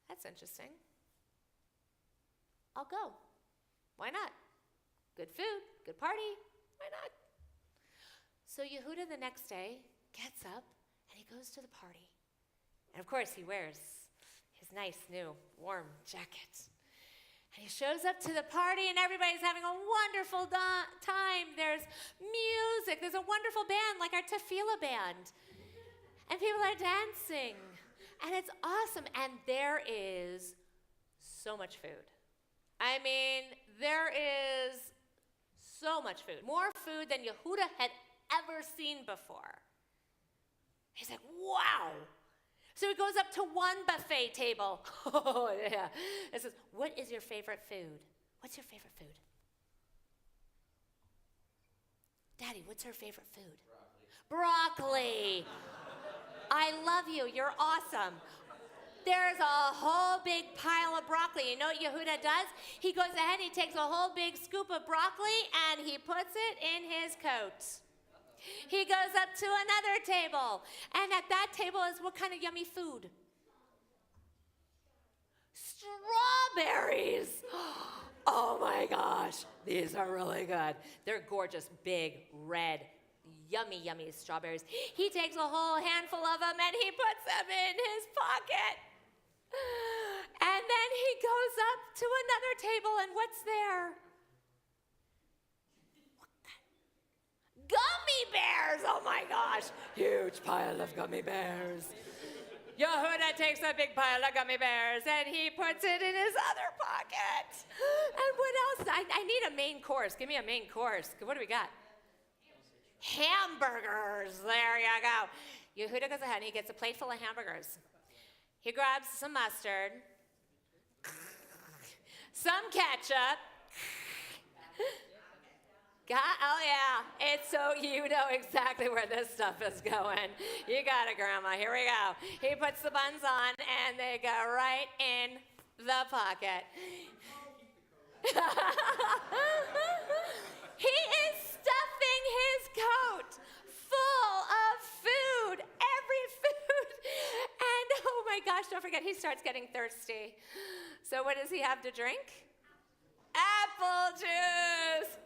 that's interesting. I'll go. Why not? Good food, good party, why not? So Yehuda the next day gets up and he goes to the party. And of course he wears his nice new warm jacket. And he shows up to the party and everybody's having a wonderful time. There's music, there's a wonderful band like our Tefilah Band. And people are dancing. And it's awesome. And there is so much food. I mean, there is so much food. More food than Yehuda had ever seen before. He's like, wow. So he goes up to one buffet table. Oh, yeah. It says, what is your favorite food? What's your favorite food? Daddy, what's her favorite food? Broccoli. I love you. You're awesome. There's a whole big pile of broccoli. You know what Yehuda does? He goes ahead and he takes a whole big scoop of broccoli and he puts it in his coat. He goes up to another table. And at that table is what kind of yummy food? Strawberries. Oh my gosh, these are really good. They're gorgeous, big, red, yummy, yummy strawberries. He takes a whole handful of them and he puts them in his pocket. And then he goes up to another table and what's there? Gummy bears, oh my gosh. Huge pile of gummy bears. Yehuda takes a big pile of gummy bears and he puts it in his other pocket. And what else? I need a main course. Give me a main course. What do we got? Hamburgers. There you go. Yehuda goes ahead and he gets a plate full of hamburgers. He grabs some mustard, some ketchup. Oh yeah, it's so you know exactly where this stuff is going. You got it, Grandma. Here we go. He puts the buns on, and they go right in the pocket. He is stuffing his coat full of food, every food. And oh my gosh, don't forget, he starts getting thirsty. So what does he have to drink? Apple juice.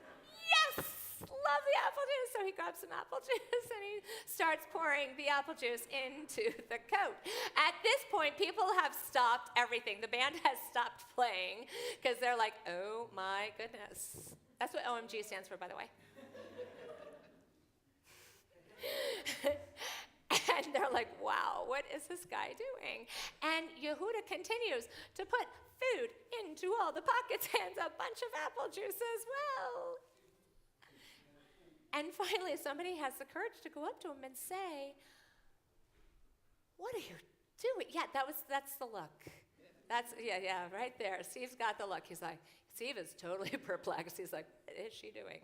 Yes! Love the apple juice. So he grabs some apple juice and he starts pouring the apple juice into the coat. At this point, people have stopped everything. The band has stopped playing because they're like, oh my goodness. That's what OMG stands for, by the way. And they're like, wow, what is this guy doing? And Yehuda continues to put food into all the pockets and a bunch of apple juice as well. And finally, somebody has the courage to go up to him and say, what are you doing? Yeah, that's the look. Yeah, right there. Steve's got the look. He's like, Steve is totally perplexed. He's like, what is she doing?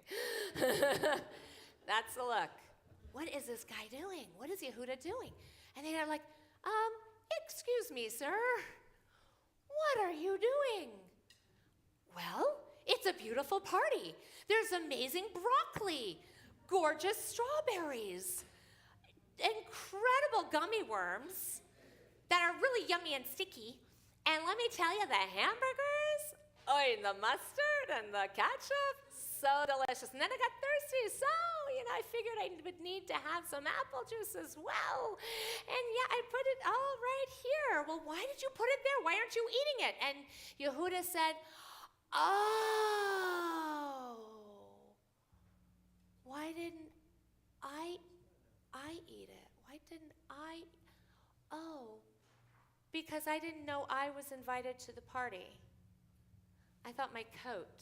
That's the look. What is this guy doing? What is Yehuda doing? And they're like, excuse me, sir. What are you doing? Well, it's a beautiful party. There's amazing broccoli, gorgeous strawberries, incredible gummy worms that are really yummy and sticky. And let me tell you, the hamburgers, the mustard and the ketchup, so delicious. And then I got thirsty, so, I figured I would need to have some apple juice as well. And yeah, I put it all right here. Well, why did you put it there? Why aren't you eating it? And Yehuda said, oh, why didn't I eat it? Why didn't I? Oh, because I didn't know I was invited to the party. I thought my coat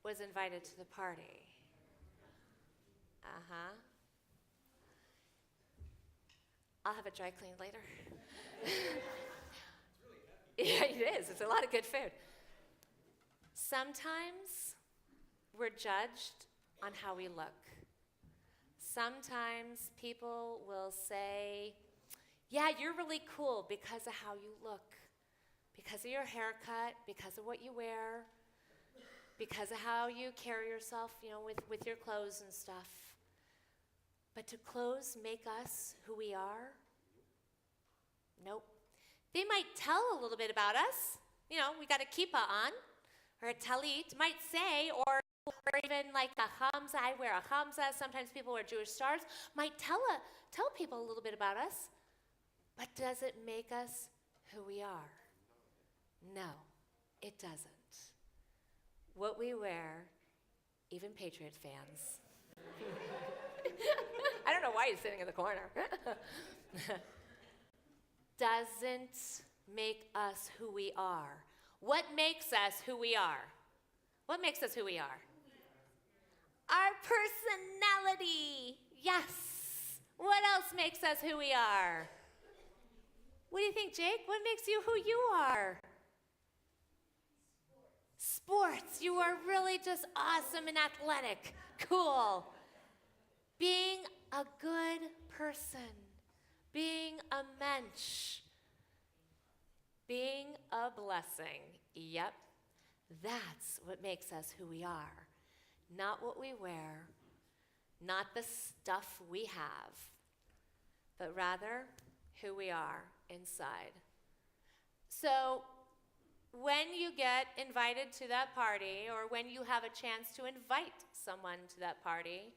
was invited to the party. Uh-huh. I'll have it dry cleaned later. Yeah, it is. It's a lot of good food. Sometimes we're judged on how we look. Sometimes people will say, yeah, you're really cool because of how you look, because of your haircut, because of what you wear, because of how you carry yourself, with your clothes and stuff. But do clothes make us who we are? Nope. They might tell a little bit about us. We got a kippah on, or a talit, might say, or even like a hamza. I wear a hamza. Sometimes people wear Jewish stars. Might tell people a little bit about us. But does it make us who we are? No, it doesn't. What we wear, even Patriot fans. I don't know why he's sitting in the corner. Doesn't make us who we are. What makes us who we are? What makes us who we are? Our personality. Yes. What else makes us who we are? What do you think, Jake? What makes you who you are? Sports. You are really just awesome and athletic. Cool. Being a good person. Being a mensch. Being a blessing. Yep. That's what makes us who we are. Not what we wear, not the stuff we have, but rather who we are inside. So when you get invited to that party, or when you have a chance to invite someone to that party,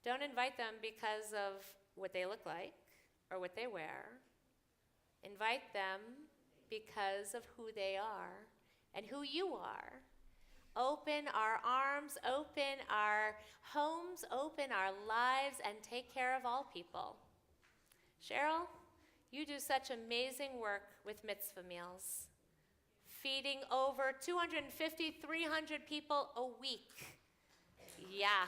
don't invite them because of what they look like or what they wear. Invite them because of who they are and who you are. Open our arms, open our homes, open our lives, and take care of all people. Cheryl, you do such amazing work with mitzvah meals, feeding over 250, 300 people a week. Yeah.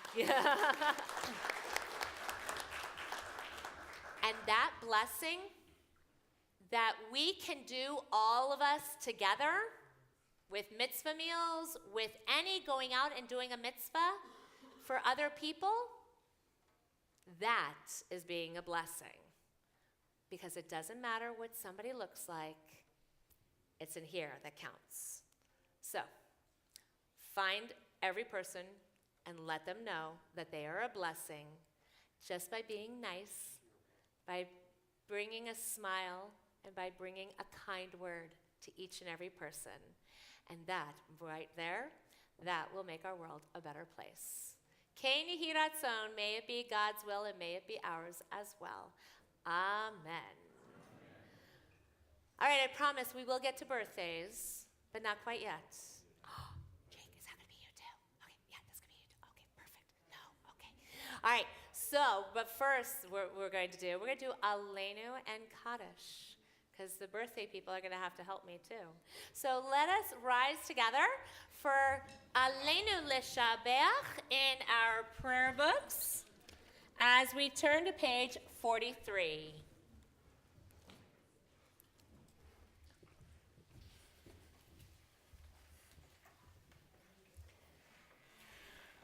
And that blessing that we can do, all of us together, with mitzvah meals, with any going out and doing a mitzvah for other people, that is being a blessing. Because it doesn't matter what somebody looks like, it's in here that counts. So, find every person and let them know that they are a blessing just by being nice, by bringing a smile, and by bringing a kind word to each and every person. And that, right there, that will make our world a better place. Kein Yehi Ratzon, may it be God's will and may it be ours as well. Amen. All right, I promise we will get to birthdays, but not quite yet. Oh, Jake, is that going to be you too? Okay, yeah, that's going to be you too. Okay, perfect. No, okay. All right, so, but first, we're going to do Aleinu and Kaddish, because the birthday people are going to have to help me too. So let us rise together for Aleinu L'Shabach in our prayer books as we turn to page 43.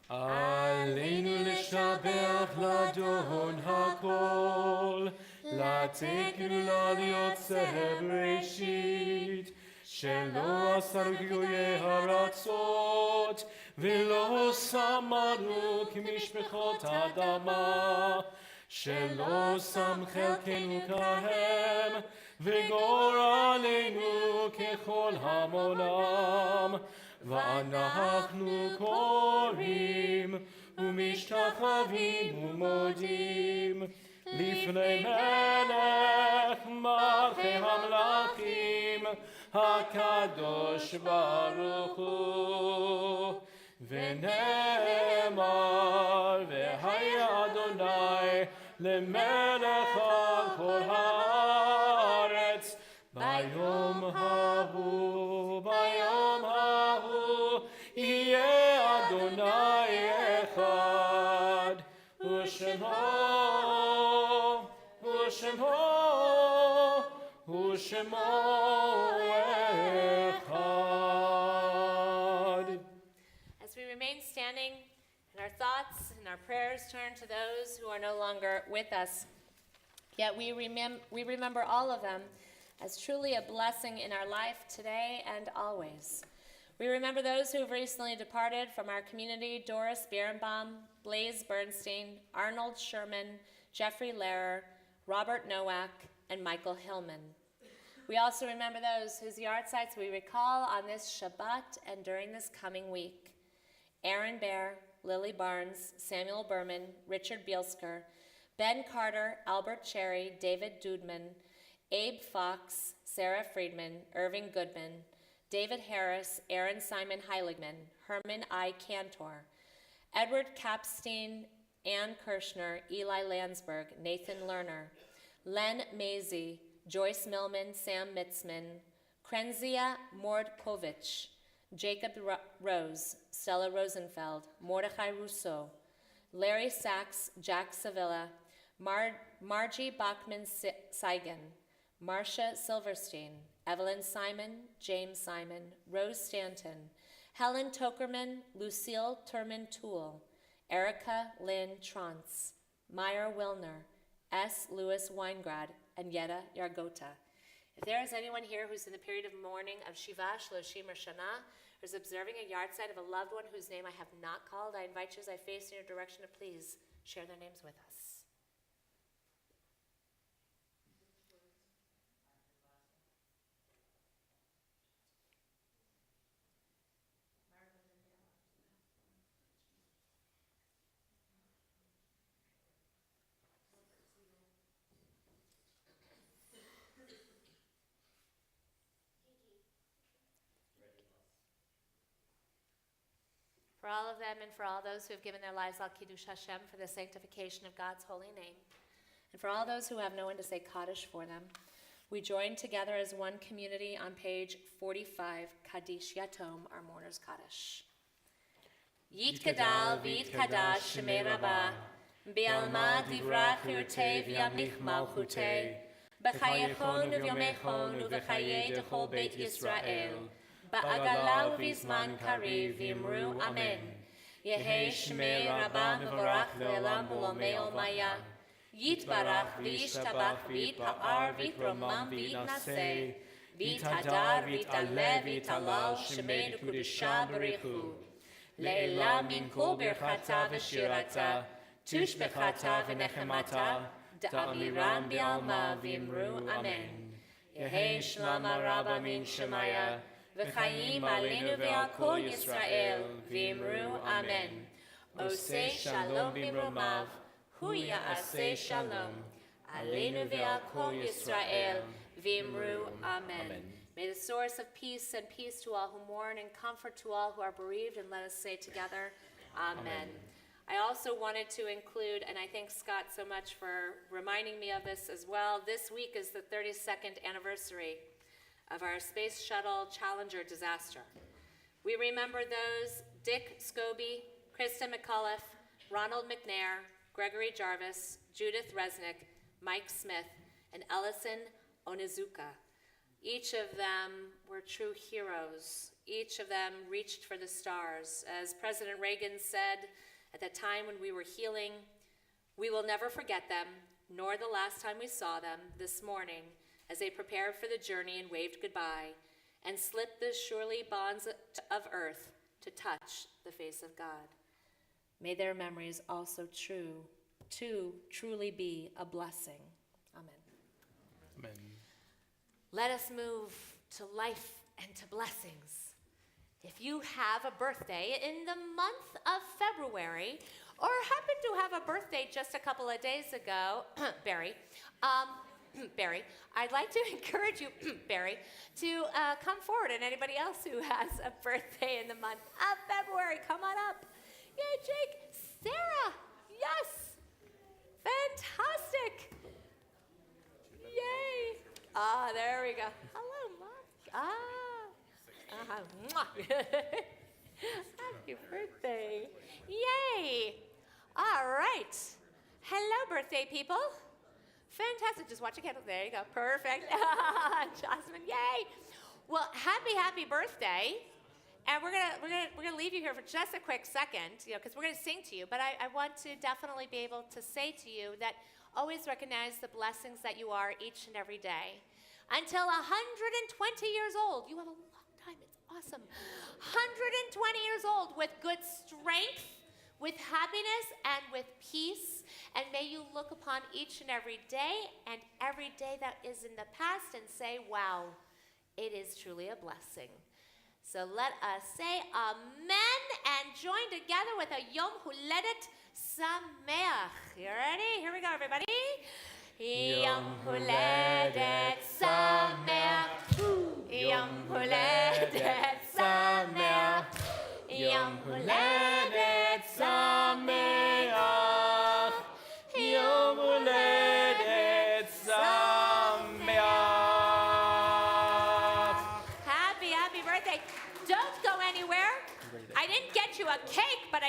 Aleinu l'shabach l'adon hakol, לתת גאולה ליוצא בראשית, שלא עשר גילויי הרצות, ולא שמנו כמשפחות האדמה, שלא שם חלקנו כהם, וגורלנו ככל המונם, ואנחנו קוראים ומשתחווים ומודים לפני מלך מלכי המלכים הקדוש ברוך הוא, ונאמר והיה אדוני למלך על כל הארץ ביום ההוא יהיה אדוני אחד ושמו אחד. As we remain standing and our thoughts and our prayers turn to those who are no longer with us, yet we remember all of them as truly a blessing in our life today and always. We remember those who have recently departed from our community: Doris Birnbaum, Blaise Bernstein, Arnold Sherman, Jeffrey Lehrer, Robert Nowak, and Michael Hillman. We also remember those whose yard sites we recall on this Shabbat and during this coming week: Aaron Baer, Lily Barnes, Samuel Berman, Richard Bielsker, Ben Carter, Albert Cherry, David Dudman, Abe Fox, Sarah Friedman, Irving Goodman, David Harris, Aaron Simon Heiligman, Herman I. Cantor, Edward Kapstein, Ann Kirshner, Eli Landsberg, Nathan Lerner, Len Maisie, Joyce Millman, Sam Mitzman, Krenzia Mordkovich, Jacob Rose, Stella Rosenfeld, Mordechai Rousseau, Larry Sachs, Jack Sevilla, Margie Bachman-Seigen, Marcia Silverstein, Evelyn Simon, James Simon, Rose Stanton, Helen Tokerman, Lucille Turman-Toole, Erica Lynn Trantz, Meyer Wilner, S. Lewis Weingrad, and Yetta Yargota. If there is anyone here who's in the period of mourning of Shiva, Shloshim, or Shana, or is observing a yard site of a loved one whose name I have not called, I invite you as I face in your direction to please share their names with us. For all of them and for all those who have given their lives al Kiddush Hashem for the sanctification of God's holy name, and for all those who have no one to say Kaddish for them, we join together as one community on page 45, Kaddish Yatom, our mourner's Kaddish. Yit Kadal v'yit Kadash Shemei Rabbah, Bi'alma divrach yurtei v'yamlich malchutei, B'chayechon u'vyomechon u'v'chayei dechol Beit Yisrael, Ba'agala u'vizman kariv v'imru Amen. Yehei Shemei Rabbah mevorach le'elam u'lomei olmaya, Yitbarach v'yishtabach v'yitpa'ar v'yitromam v'yitnaseh, v'yithadar v'yit'aleh v'yit'alal Shemei Kedusha b'richu. Le'elam min kol birchata v'shirata, tushbechata v'nechemata, da'amiram bi'alma v'imru Amen. Yehei Shlama Rabba min Shemaya, v'chayim aleinu ve'al kol Yisrael, v'imru Amen. Osei shalom b'mromav, hu ya'aseh shalom, aleinu ve'al kol Yisrael, v'imru Amen. May the source of peace and peace to all who mourn and comfort to all who are bereaved, and let us say together, Amen. I also wanted to include, and I thank Scott so much for reminding me of this as well, this week is the 32nd anniversary of our Space Shuttle Challenger disaster. We remember those Dick Scobie, Krista McCullough, Ronald McNair, Gregory Jarvis, Judith Resnick, Mike Smith, and Ellison Onizuka. Each of them were true heroes. Each of them reached for the stars. As President Reagan said at the time when we were healing, we will never forget them, nor the last time we saw them this morning as they prepared for the journey and waved goodbye and slipped the surely bonds of earth to touch the face of God. May their memories also truly be a blessing. Amen. Amen. Let us move to life and to blessings. If you have a birthday in the month of February, or happen to have a birthday just a couple of days ago, Barry, I'd like to encourage you, Barry, to come forward, and anybody else who has a birthday in the month of February, come on up. Yay, Jake, Sarah, yes, fantastic. Yay. Ah, there we go. Hello, Mom. Happy birthday. Yay. All right. Hello, birthday people. Fantastic. Just watch your candle. There you go. Perfect. Jasmine, yay. Well, happy birthday. And we're gonna leave you here for just a quick second, because we're gonna sing to you. But I want to definitely be able to say to you that always recognize the blessings that you are each and every day. Until 120 years old, you have a long time, it's awesome. 120 years old with good strength, with happiness, and with peace. And may you look upon each and every day that is in the past and say, wow, it is truly a blessing. So let us say amen and join together with a Yom Huledet Sameach. You ready? Here we go, everybody. Yom Huledet Sameach. Yom Huledet Sameach. Yom Huledet Sameach. Yom Huledet Sameach.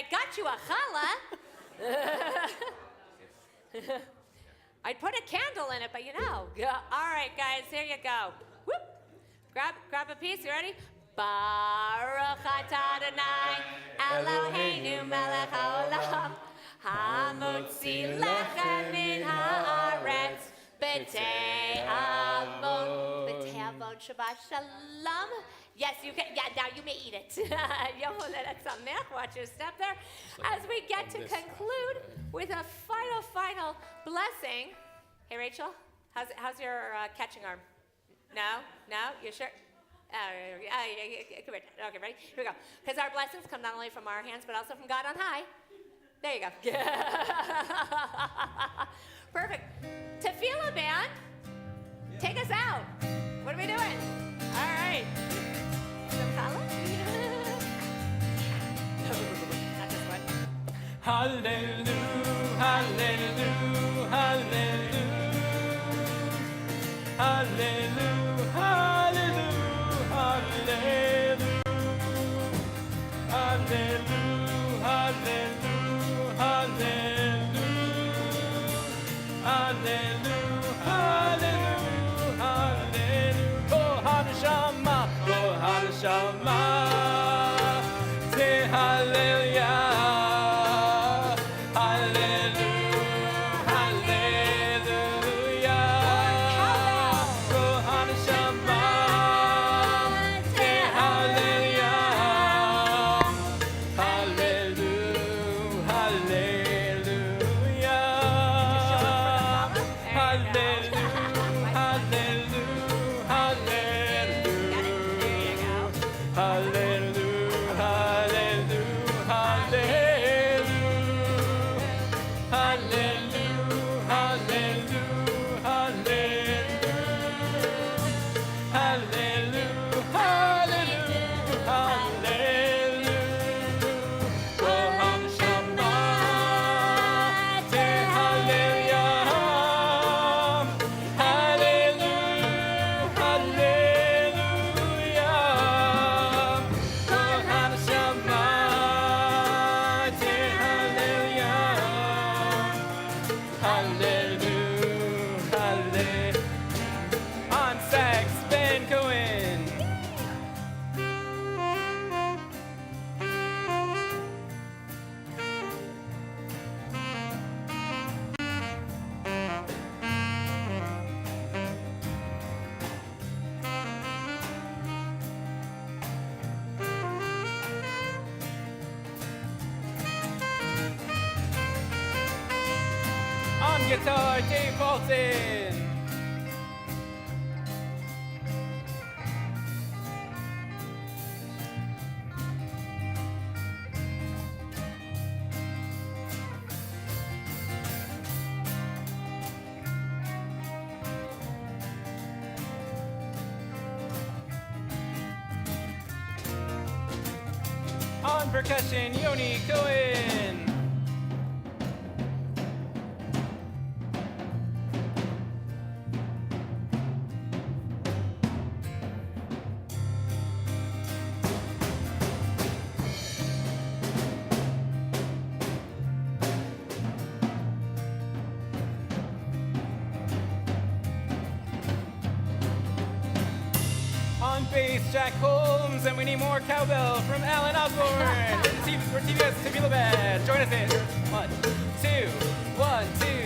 I got you a challah. I'd put a candle in it, but you know. All right, guys, here you go. Whoop. Grab a piece. You ready? Baruch atah Adonai Eloheinu melech haolam hamotzi lechem min haaretz b'tei avon Shabbat Shalom. Yes, you can. Yeah, now you may eat it. Watch your step there. As we get to conclude with a final blessing. Hey, Rachel, how's your catching arm? No, you sure? Come here. Okay, ready? Here we go. Because our blessings come not only from our hands, but also from God on high. There you go. Perfect. Tefilah Band, take us out. What are we doing? All right. Some color? Not this one. Hallelujah, hallelujah, hallelujah. Hallelujah, hallelujah, hallelujah. Hallelujah, hallelujah, hallelujah. Hallelujah, hallelujah, hallelujah. Oh, Hanashama, oh, Hanashama. Say hallelujah. Guitar, Dave Bolton. On percussion, Yoni Cohen. On bass, Jack Holmes, and we need more cowbell from Alan Osborne. We're TBS Tefilah Band. Join us in 1, 2, 1, 2.